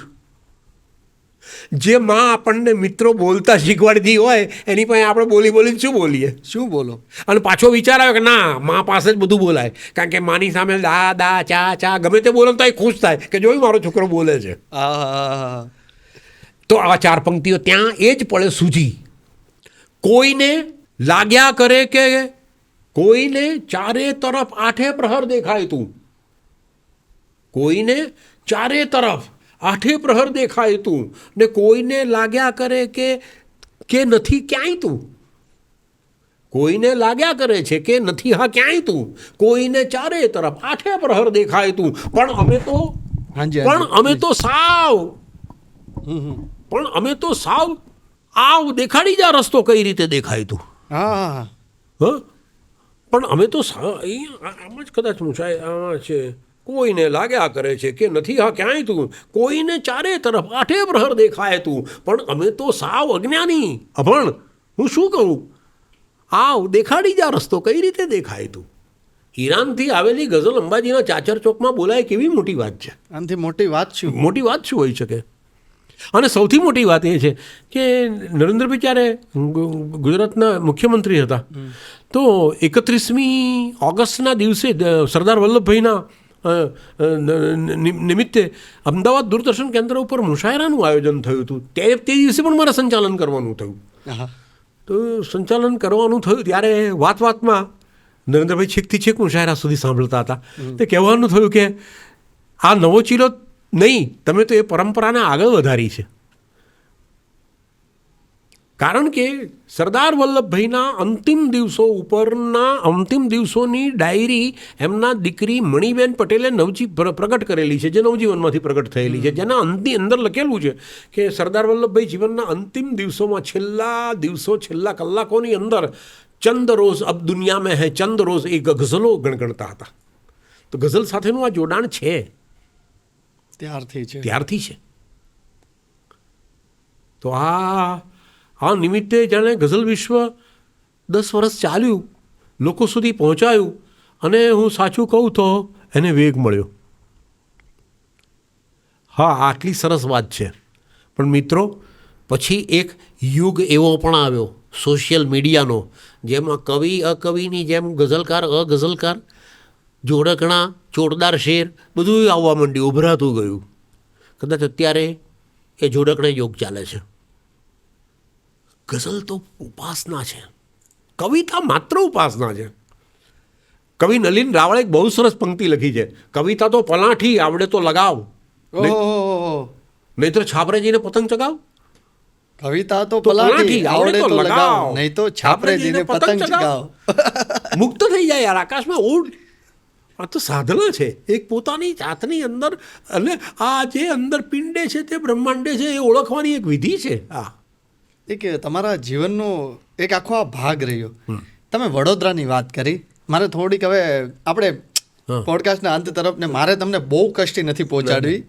જે માં આપણને મિત્રો બોલતા શીખવાડતી હોય એની પાસે આપણે બોલી બોલીને શું બોલીએ? શું બોલો? અને પાછો વિચાર આવ્યો કે ના, માં પાસે જ બધું બોલાય, કારણ કે માની સામે દા દા ચા ચા ગમે તે બોલો તો એ ખુશ થાય કે જોયું મારો છોકરો બોલે છે. આ તો આ 4 પંક્તિઓ ત્યાં એ જ પડે સૂજી. કોઈને લાગ્યા કરે કે કોઈને ચારે તરફ 8 પ્રહર દેખાય તું, કોઈને ચારે તરફ 8 પ્રહર દેખાય તું, ને કોઈને લાગ્યા કરે કે નથી ક્યાંય તું, કોઈને લાગ્યા કરે છે કે નથી હા ક્યાંય તું, કોઈને ચારે તરફ 8 પ્રહર દેખાય તું, પણ અમે તો હાજી, પણ અમે તો સાવ પણ અમે તો સાવ આવ દેખાડી જા રસ્તો કઈ રીતે દેખાય તું. હા પણ અમે તો આમ જ કદાચ આમાં છે, કોઈને લાગ્યા કરે છે કે નથી હા ક્યાંય તું, કોઈને ચારે તરફ 8 પ્રહર દેખાય તું, પણ અમે તો સાવ અજ્ઞાની અભણ. હું શું કરું? આવ દેખાડી જા રસ્તો કઈ રીતે દેખાય તું. ઈરાનથી આવેલી ગઝલ અંબાજીના ચાચર ચોકમાં બોલાય કેવી મોટી વાત છે. આનાથી મોટી વાત શું? મોટી વાત શું હોઈ શકે? અને સૌથી મોટી વાત એ છે કે નરેન્દ્રભાઈ જ્યારે ગુજરાતના મુખ્યમંત્રી હતા તો 31મી ઓગસ્ટના દિવસે સરદાર વલ્લભભાઈના નિમિત્તે અમદાવાદ દૂરદર્શન કેન્દ્ર ઉપર મુશાયરાનું આયોજન થયું હતું. તે દિવસે પણ મારે સંચાલન કરવાનું થયું. તો સંચાલન કરવાનું થયું ત્યારે વાતમાં નરેન્દ્રભાઈ છેકથી છેક મુશાયરા સુધી સાંભળતા હતા. તે કહેવાનું થયું કે આ નવો ચીલો નહીં, તમે તો એ પરંપરાને આગળ વધારી છે. કારણ કે સરદાર વલ્લભભાઈના અંતિમ દિવસો ઉપરના અંતિમ દિવસોની ડાયરી એમના દીકરી મણિબેન પટેલે પ્રગટ કરેલી છે, જે નવજીવનમાંથી પ્રગટ થયેલી છે, જેના અંદર લખેલું છે કે સરદાર વલ્લભભાઈ જીવનના અંતિમ દિવસોમાં છેલ્લા કલાકોની અંદર ચંદ રોઝ અબ દુનિયા મેં હૈ ચંદ રોઝ એ ગઝલો ગણગણતા હતા. તો ગઝલ સાથેનું આ જોડાણ છે ત્યારથી છે. તો આ નિમિત્તે જાણે ગઝલ વિશ્વ 10 વર્ષ ચાલ્યું, લોકો સુધી પહોંચાયું, અને હું સાચું કહું તો એને વેગ મળ્યો. હા, આટલી સરસ વાત છે. પણ મિત્રો, પછી એક યુગ એવો પણ આવ્યો સોશિયલ મીડિયાનો, જેમાં કવિ અકવિની જેમ ગઝલકાર અગઝલકાર, જોડકણા, ચોરદાર શેર બધું આવવા માંડ્યું, ઉભરાતું ગયું. કદાચ અત્યારે એ જોડકણા યોગ ચાલે છે. ગઝલ તો ઉપાસના છે, કવિતા માત્ર ઉપાસના છે. કવિ નલિન રાવળે એક બહુ સરસ પંક્તિ લખી છે, કવિતા તો પલાઠી આવડે તો લગાવ, નહીતર છાપરે જઈને પતંગ ચગાવ. કવિતા તો પલાઠી આવડે તો લગાવ, નહીં તો છાપરે જઈને પતંગ ચગાવ. મુક્ત થઈ જાય યાર, આકાશમાં ઉડ. આ તો સાધના છે એક પોતાની જાતની અંદર, અને આ જે અંદર પિંડે છે તે બ્રહ્માંડે છે એ ઓળખવાની એક વિધિ છે. એક તમારા જીવનનો એક આખો આ ભાગ રહ્યો. તમે વડોદરાની વાત કરી, મારે થોડીક હવે આપણે પોડકાસ્ટના અંત તરફ, ને મારે તમને બહુ કષ્ટી નથી પહોંચાડવી,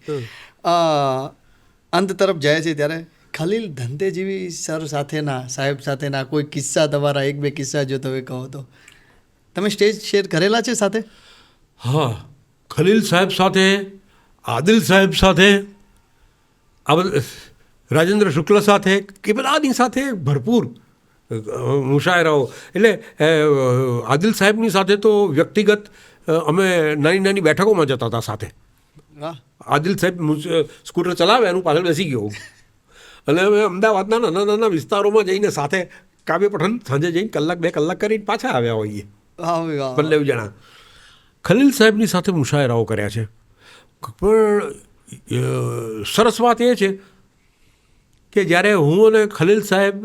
અંત તરફ જાય છે ત્યારે ખલીલ ધંધેજીવી સર સાથેના, સાહેબ સાથેના કોઈ કિસ્સા, તમારા 1-2 કિસ્સા જો તમે કહો તો. તમે સ્ટેજ શેર કરેલા છે સાથે? હા, ખલીલ સાહેબ સાથે, આદિલ સાહેબ સાથે, રાજેન્દ્ર શુક્લ સાથે, કે બધાની સાથે ભરપૂર મુશાયરાઓ. એટલે આદિલ સાહેબની સાથે તો વ્યક્તિગત અમે નાની બેઠકોમાં જતા હતા સાથે. આદિલ સાહેબ સ્કૂટર ચલાવે, એનું પાછળ બેસી ગયો, અને અમે અમદાવાદના નાના વિસ્તારોમાં જઈને સાથે કાવ્ય પઠન સાંજે જઈને 1-2 કલાક કરીને પાછા આવ્યા હોઈએ, 15 જણા. ખલીલ સાહેબની સાથે મુશાયરાઓ કર્યા છે. પણ સરસ વાત એ છે કે જ્યારે હું અને ખલીલ સાહેબ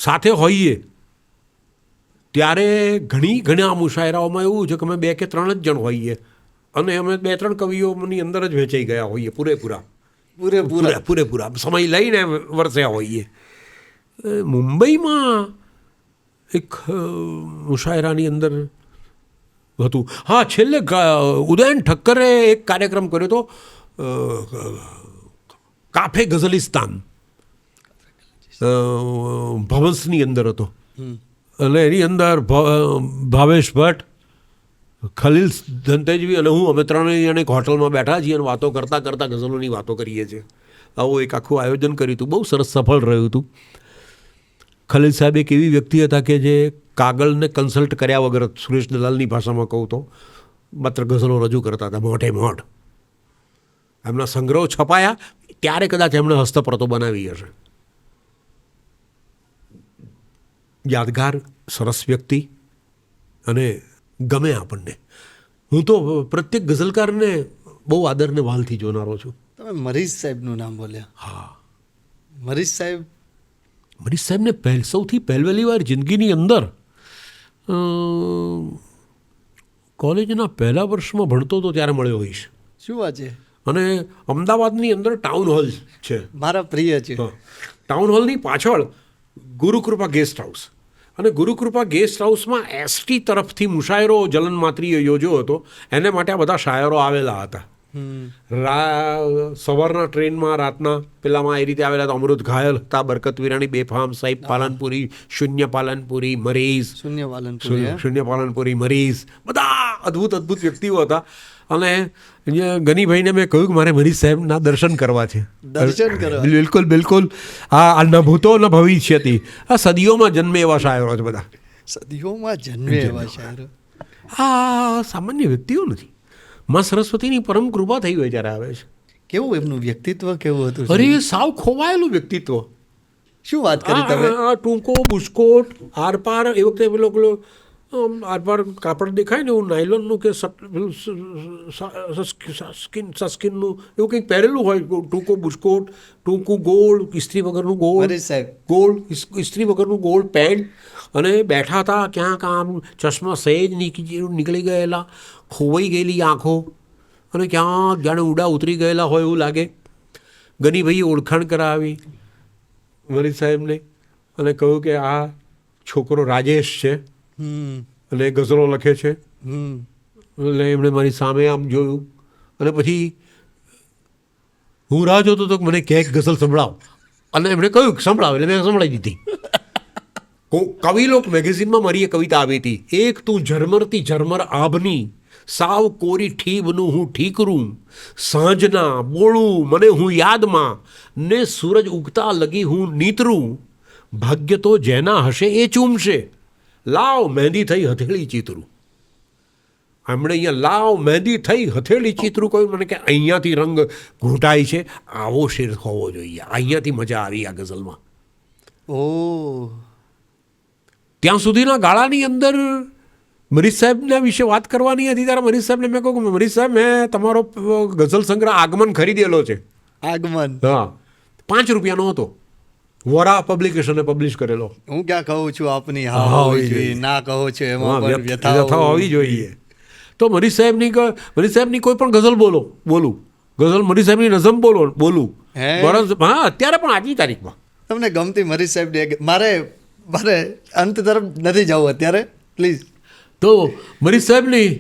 સાથે હોઈએ ત્યારે ઘણા મુશાયરાઓમાં એવું છે કે અમે 2 કે 3 જ જણ હોઈએ, અને અમે 2-3 કવિઓની અંદર જ વેચાઈ ગયા હોઈએ પૂરેપૂરા સમય લઈને વરસ્યા હોઈએ. મુંબઈમાં એક મુશાયરાની અંદર હતું. હા, છેલ્લે ઉદયન ઠક્કરે એક કાર્યક્રમ કર્યો હતો, કાફે ગઝલિસ્તાન, ભવન્સની અંદર હતો, અને એની અંદર ભાવેશ ભટ્ટ, ખલીલ ધંધેજીવી અને હું, અમે 3 જણ એક હોટલમાં બેઠા છીએ અને વાતો કરતાં ગઝલોની વાતો કરીએ છીએ. આવું એક આખું આયોજન કર્યું હતું, બહુ સરસ સફળ રહ્યું હતું. ખલીલ સાહેબ એક એવી વ્યક્તિ હતા કે જે કાગળને કન્સલ્ટ કર્યા વગર, સુરેશ દલાલની ભાષામાં કહું તો, માત્ર ગઝલો રજૂ કરતા હતા મોઢે મોઢ. એમના સંગ્રહો છપાયા ત્યારે કદાચ એમણે હસ્તપ્રતો બનાવી હશે. યાદગાર, સરસ વ્યક્તિ અને ગમે આપણને. હું તો પ્રત્યેક ગઝલકારને બહુ આદરને વાલથી જોનારો છું. તમે મરીઝ સાહેબનું નામ બોલ્યા. હા, મરીઝ સાહેબ, મરીઝ સાહેબને સૌથી પહેલી વાર જિંદગીની અંદર કોલેજના પહેલા વર્ષમાં ભણતો હતો ત્યારે મળ્યો હોઈશ. શું વાત છે? અને અમદાવાદની અંદર ટાઉન હોલ છે, મારા પ્રિય છે. ટાઉન હોલની પાછળ ગુરુકૃપા ગેસ્ટ હાઉસ, અને ગુરુકૃપા ગેસ્ટ હાઉસમાં એસટી તરફથી મુશાયરો જલન માત્રીએ યોજ્યો હતો. એને માટે આ બધા શાયરો આવેલા હતા. સવારના ટ્રેનમાં રાતના પેલામાં એ રીતે આવેલા હતા. અમૃત ઘાયલ હતા, બરકત વિરાણી, બેફામ, સાહેબ પાલનપુરી, શૂન્ય પાલનપુરી, મરીઝ, શૂન્ય પાલનપુરી, મરીઝ, બધા અદ્ભુત અદ્ભુત વ્યક્તિઓ હતા. અને ગનીભાઈને મેં કહ્યું કે મારે મરીઝ સાહેબના દર્શન કરવા છે. દર્શન કરવા? બિલકુલ બિલકુલ. આ ન ભૂતો ન ભવિષ્યથી, આ સદીઓમાં જન્મે એવા શાયરો છે બધા. સદીઓમાં જન્મે એવા શાયરો. આ સામાન્ય વ્યક્તિઓ નથી. માં સરસ્વતીની પરમ કૃપા થઈ હોય ત્યારે આવે છે. કેવું એમનું વ્યક્તિત્વ કેવું હતું? અરે સાવ ખોવાયેલું વ્યક્તિત્વ. શું વાત કરી તમે? આ ટૂંકો બુસ્કોટ, આરપાર એ વખતે પેલો આરપાર કાપડ દેખાય ને એવું નાયલોનનું કે સસ્કિનનું એવું કંઈક પહેરેલું હોય. ટૂંકો બુસ્કોટ, ટૂંકું ગોળ, ઇસ્ત્રી વગરનું ગોળ, ગોળ ઇસ્ત્રી વગરનું ગોળ પેન્ટ, અને બેઠા હતા ક્યાંક આમ ચશ્મા સહેજ નીકળી ગયેલા, ખોવાઈ ગયેલી આંખો, અને ક્યાંક જાણે ઊંડા ઉતરી ગયેલા હોય એવું લાગે. ગનીભાઈએ ઓળખાણ કરાવી મરીઝ સાહેબને અને કહ્યું કે આ છોકરો રાજેશ છે અને ગઝલો લખે છે. એટલે એમણે મારી સામે આમ જોયું અને પછી હું રાહ જોતો હતો કે મને ક્યાંક ગઝલ સંભળાવ, અને એમણે કહ્યું કે સંભળાવ, એટલે મેં સંભળાવી દીધી. કવિલોક મેગેઝિનમાં મારી એ કવિતા આવી હતી. એક તું ઝરમરતી ઝરમર આભની, સાવ કોરી ઠીબનું હું ઠીકરું, સાંજના બોળું મને હું યાદમાં, ને સૂરજ ઉગતા લગી હું નીતરું, ભાગ્ય તો જેના હશે એ ચૂમશે, લાવ મહેંદી થઈ હથેળી ચિતરું. એમણે અહીંયા લાવ મહેંદી થઈ હથેળી ચિતરું કહ્યું. મને કે અહીંયાથી રંગ ઘૂંટાય છે, આવો શેર હોવો જોઈએ. અહીંયાથી મજા આવી આ ગઝલમાં. ઓહ, ત્યાં સુધીના ગાળાની અંદર મરીઝ સાહેબના વિશે વાત કરવાની હતી ત્યારે મરીઝ સાહેબને મેં કહ્યું કે મરીઝ સાહેબ, મેં તમારો ગઝલ સંગ્રહ આગમન ખરીદેલો છે. આગમન? હા, 5 રૂપિયાનો હતો. વોરા પબ્લિકેશને પબ્લિશ કરેલો. હું ક્યાં કહું છું આપની હા હોવી જોઈએ, ના કહો છો એમાં પણ વ્યથા હોવી જોઈએ. તો મરીઝ સાહેબની કોઈ પણ ગઝલ બોલું ગઝલ મરીઝ સાહેબની નઝમ બોલું બરસ. હા, અત્યારે પણ આજની તારીખમાં તમને ગમતી મરીઝ સાહેબ મારે અંત તરફ નથી જવું અત્યારે, પ્લીઝ. તો મરીઝ સાહેબની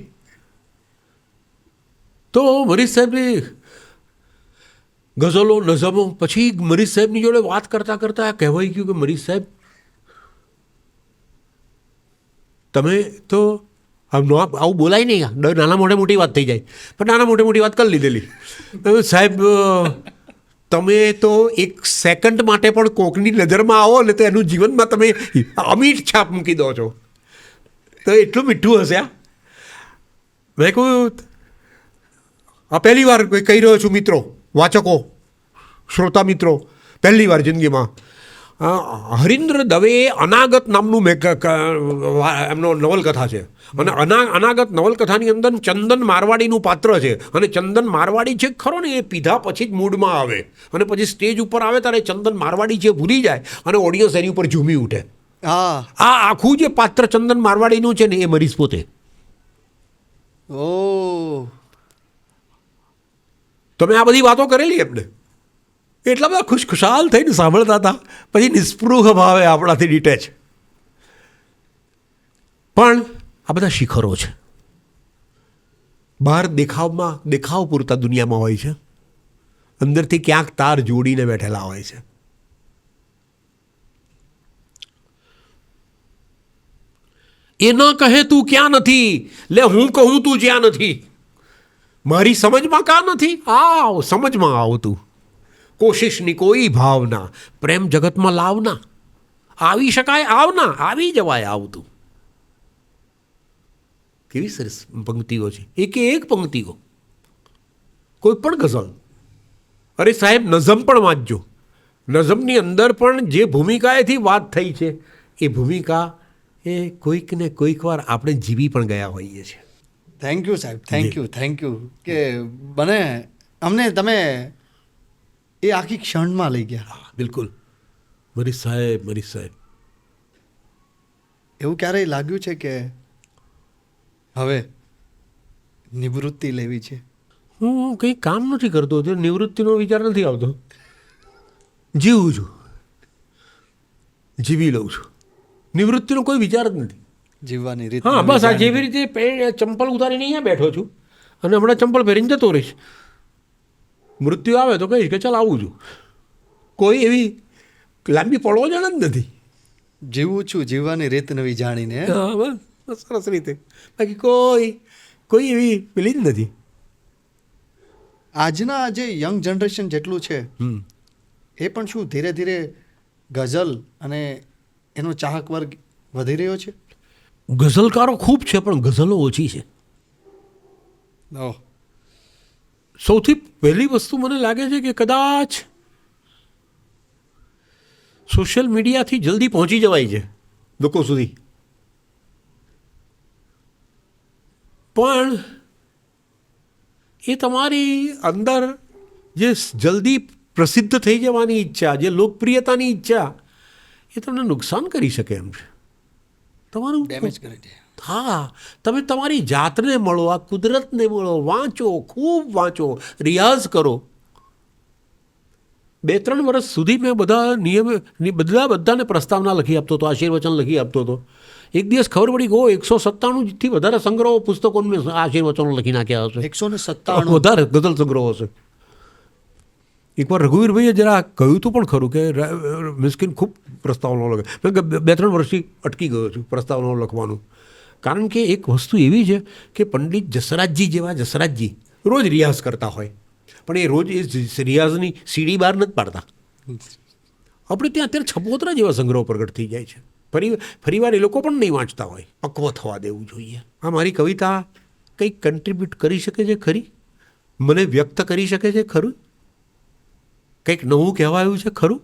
ગઝલો, નઝમો, પછી મરીઝ સાહેબની જોડે વાત કરતાં કરતાં કહેવાય ગયું કે મરીઝ સાહેબ તમે તો આવું બોલાય નહીં, નાના મોટે મોટી વાત થઈ જાય, પણ નાના મોટે મોટી વાત કરી લીધેલી. સાહેબ તમે તો એક સેકન્ડ માટે પણ કોકની નજરમાં આવો ને તો એનું જીવનમાં તમે અમીટ છાપ મૂકી દો છો. તો એટલું મીઠું હશે. મેં કહ્યું આ પહેલી વાર કહી રહ્યો છું મિત્રો, વાચકો, શ્રોતા મિત્રો, પહેલી વાર જિંદગીમાં. હરીન્દ્ર દવેએ અનાગત નામનું એમનો નવલકથા છે, અને અનાગત નવલકથાની અંદર ચંદન મારવાડીનું પાત્ર છે. અને ચંદન મારવાડી છે ખરો ને, એ પીધા પછી જ મૂડમાં આવે, અને પછી સ્ટેજ ઉપર આવે ત્યારે ચંદન મારવાડી છે ભૂલી જાય, અને ઓડિયન્સ એની ઉપર ઝૂમી ઉઠે. આ આખું જે પાત્ર ચંદન મારવાડીનું છે ને એ મરીઝ પોતે. તમે આ બધી વાતો કરેલી એમને, એટલા બધા ખુશખુશાલ થઈને સાંભળતા હતા. પછી નિસ્પૃહ ભાવે આપણાથી ડિટેચ. પણ આ બધા શિખરો છે. બહાર દેખાવ પૂરતા દુનિયામાં હોય છે, અંદરથી ક્યાંક તાર જોડીને બેઠેલા હોય છે. એ ન કહે તું ક્યાં નથી, લે હું કહું તું જ્યાં નથી, મારી સમજમાં કાં નથી, આવ સમજમાં આવ તું, કોશિશની કોઈ ભાવના, પ્રેમ જગતમાં લાવના, આવી શકાય આવના, આવી જવાય આવતું. કેવી સરસ પંક્તિઓ છે, એકે એક પંક્તિઓ. કોઈ પણ ગઝલ, અરે સાહેબ નઝમ પણ વાંચજો. નઝમની અંદર પણ જે ભૂમિકાએથી વાત થઈ છે એ ભૂમિકા એ કોઈક ને કોઈક વાર આપણે જીવી પણ ગયા હોઈએ છીએ. થેન્ક યુ સાહેબ, થેન્ક યુ કે મને અમને તમે એ આખી ક્ષણમાં લઈ ગયા. હા, બિલકુલ. મારી સાહેબ. એવું ક્યારેય લાગ્યું છે કે હવે નિવૃત્તિ લેવી છે? હું કંઈ કામ નથી કરતો, તે નિવૃત્તિનો વિચાર નથી આવતો. જીવું છું, જીવી લઉં છું. નિવૃત્તિનો કોઈ વિચાર જ નથી. જીવવાની રીત. હા, બસ આ જેવી રીતે ચંપલ ઉતારીને અહીંયા બેઠો છું અને હમણાં ચંપલ પહેરીને જતો રહીશ. મૃત્યુ આવે તો કહીશ કે ચાલ આવું છું. કોઈ એવી લાંબી પડોજણ જ નથી. જીવું છું, જીવવાની રીત નવી જાણીને. હા, બસ સરસ રીતે. બાકી કોઈ એવી પેલી જ નથી. આજના જે યંગ જનરેશન જેટલું છે એ પણ શું ધીરે ધીરે ગઝલ અને એનો ચાહક વર્ગ વધી રહ્યો છે? ગઝલકારો ખૂબ છે પણ ગઝલો ઓછી છે. ઓહ, સૌથી પહેલી વસ્તુ મને લાગે છે કે કદાચ સોશિયલ મીડિયાથી જલ્દી પહોંચી જવાય છે લોકો સુધી, પણ એ તમારી અંદર જે જલ્દી પ્રસિદ્ધ થઈ જવાની ઈચ્છા, જે લોકપ્રિયતાની ઈચ્છા, એ તમને નુકસાન કરી શકે એમ છે. તમારું ડેમેજ કરી દે. હા, તમે તમારી જાતને મળો, આ કુદરતને મળો, વાંચો, ખૂબ વાંચો, રિયાઝ કરો. 2-3 વર્ષ સુધી મેં બધાને પ્રસ્તાવના લખી આપતો હતો, આશીર્વચન લખી આપતો હતો. એક દિવસ ખબર પડી ગયો 197થી વધારે સંગ્રહો પુસ્તકોને મેં આશીર્વચનો લખી નાખ્યા હશે. 197 વધારે ગઝલ સંગ્રહો હશે. એકવાર રઘુવીરભાઈએ જરા કહ્યું હતું પણ ખરું કે મિસ્કિન ખૂબ પ્રસ્તાવનાઓ લખે. મેં 2-3 વર્ષથી અટકી ગયો છું પ્રસ્તાવનાઓ લખવાનું. કારણ કે એક વસ્તુ એવી છે કે પંડિત જસરાજજી જેવા જસરાજજી રોજ રિયાઝ કરતા હોય, પણ એ રોજ એ રિયાઝની સીડી બહાર નથી પાડતા. આપણે ત્યાં અત્યારે છપોતરા જેવા સંગ્રહો પ્રગટ થઈ જાય છે. ફરીવાર એ લોકો પણ નહીં વાંચતા હોય. પક્વ થવા દેવું જોઈએ. આ મારી કવિતા કંઈક કન્ટ્રીબ્યુટ કરી શકે છે ખરી? મને વ્યક્ત કરી શકે છે ખરું? કંઈક નવું કહેવાયું છે ખરું?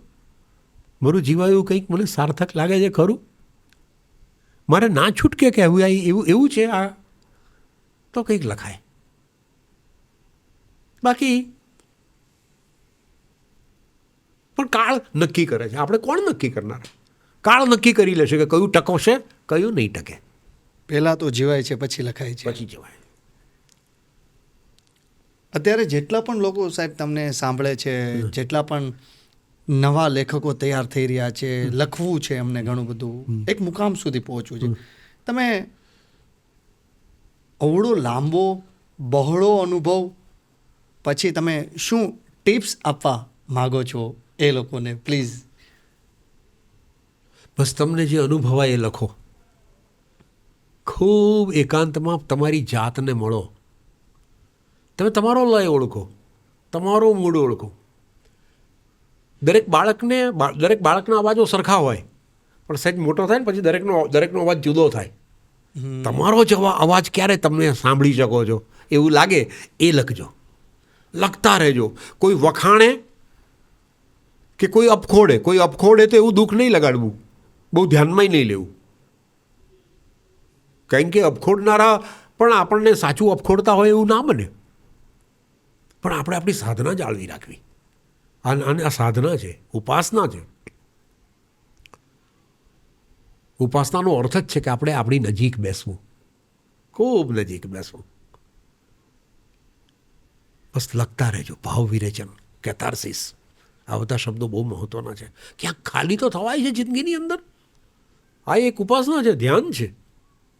મારું જીવાયું કંઈક મને સાર્થક લાગે છે ખરું? મારે ના છૂટકે કહેવું એવું છે આ તો કંઈક લખાય. બાકી પણ કાળ નક્કી કરે છે. આપણે કોણ નક્કી કરનાર? કાળ નક્કી કરી લેશે કે કયું ટકશે, કયું નહીં ટકે. પહેલાં તો જીવાય છે, પછી લખાય છે. પછી જવાય. અત્યારે જેટલા પણ લોકો સાહેબ તમને સાંભળે છે, જેટલા પણ નવા લેખકો તૈયાર થઈ રહ્યા છે, લખવું છે એમને ઘણું બધું, એક મુકામ સુધી પહોંચવું છે. તમે અવળો લાંબો બહોળો અનુભવ પછી તમે શું ટિપ્સ આપવા માગો છો એ લોકોને? પ્લીઝ. બસ તમને જે અનુભવાય એ લખો. ખૂબ એકાંતમાં તમારી જાતને મળો. તમે તમારો લય ઓળખો, તમારો મૂડ ઓળખો. દરેક બાળકના અવાજો સરખા હોય, પણ સહેજ મોટો થાય ને પછી દરેકનો અવાજ જુદો થાય. તમારો જ અવાજ ક્યારે તમે સાંભળી શકો છો એવું લાગે એ લખજો. લખતા રહેજો. કોઈ વખાણે કે કોઈ અપખોડે તો એવું દુઃખ નહીં લગાડવું, બહુ ધ્યાનમાં નહીં લેવું. કારણ કે અપખોડનારા પણ આપણને સાચું અપખોડતા હોય એવું ના બને. પણ આપણે આપણી સાધના જાળવી રાખવી. અને આ સાધના છે, ઉપાસના છે. ઉપાસનાનો અર્થ જ છે કે આપણે આપણી નજીક બેસવું, ખૂબ નજીક બેસવું. બસ લખતા રહેજો. ભાવ વિરેચન, કેથાર્સિસ, આ બધા શબ્દો બહુ મહત્વના છે. ક્યાંક ખાલી તો થવાય છે જિંદગીની અંદર. આ એક ઉપાસના છે, ધ્યાન છે,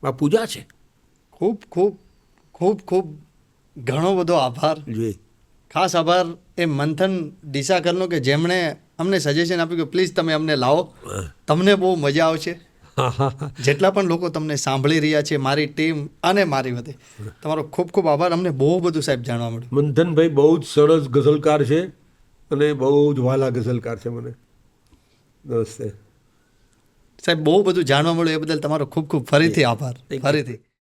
આ પૂજા છે. ખૂબ ખૂબ ખૂબ ખૂબ ઘણો બધો આભાર. જોઈએ ખાસ આભાર એ મંથન ડીસાકરનો કે જેમણે અમને સજેશન આપ્યું કે પ્લીઝ તમે અમને લાવો, તમને બહુ મજા આવશે. જેટલા પણ લોકો તમને સાંભળી રહ્યા છે, મારી ટીમ અને મારી વતી, તમારો ખૂબ ખૂબ આભાર. અમને બહુ બધું સાહેબ જાણવા મળ્યું. મંથનભાઈ બહુ જ સરસ ગઝલકાર છે. અને બહુ જ વાલા ગઝલકાર છે મને. નમસ્તે. સાહેબ બહુ બધું જાણવા મળ્યું એ બદલ તમારો ખૂબ ખૂબ ફરીથી આભાર. Thank you. ફરીથી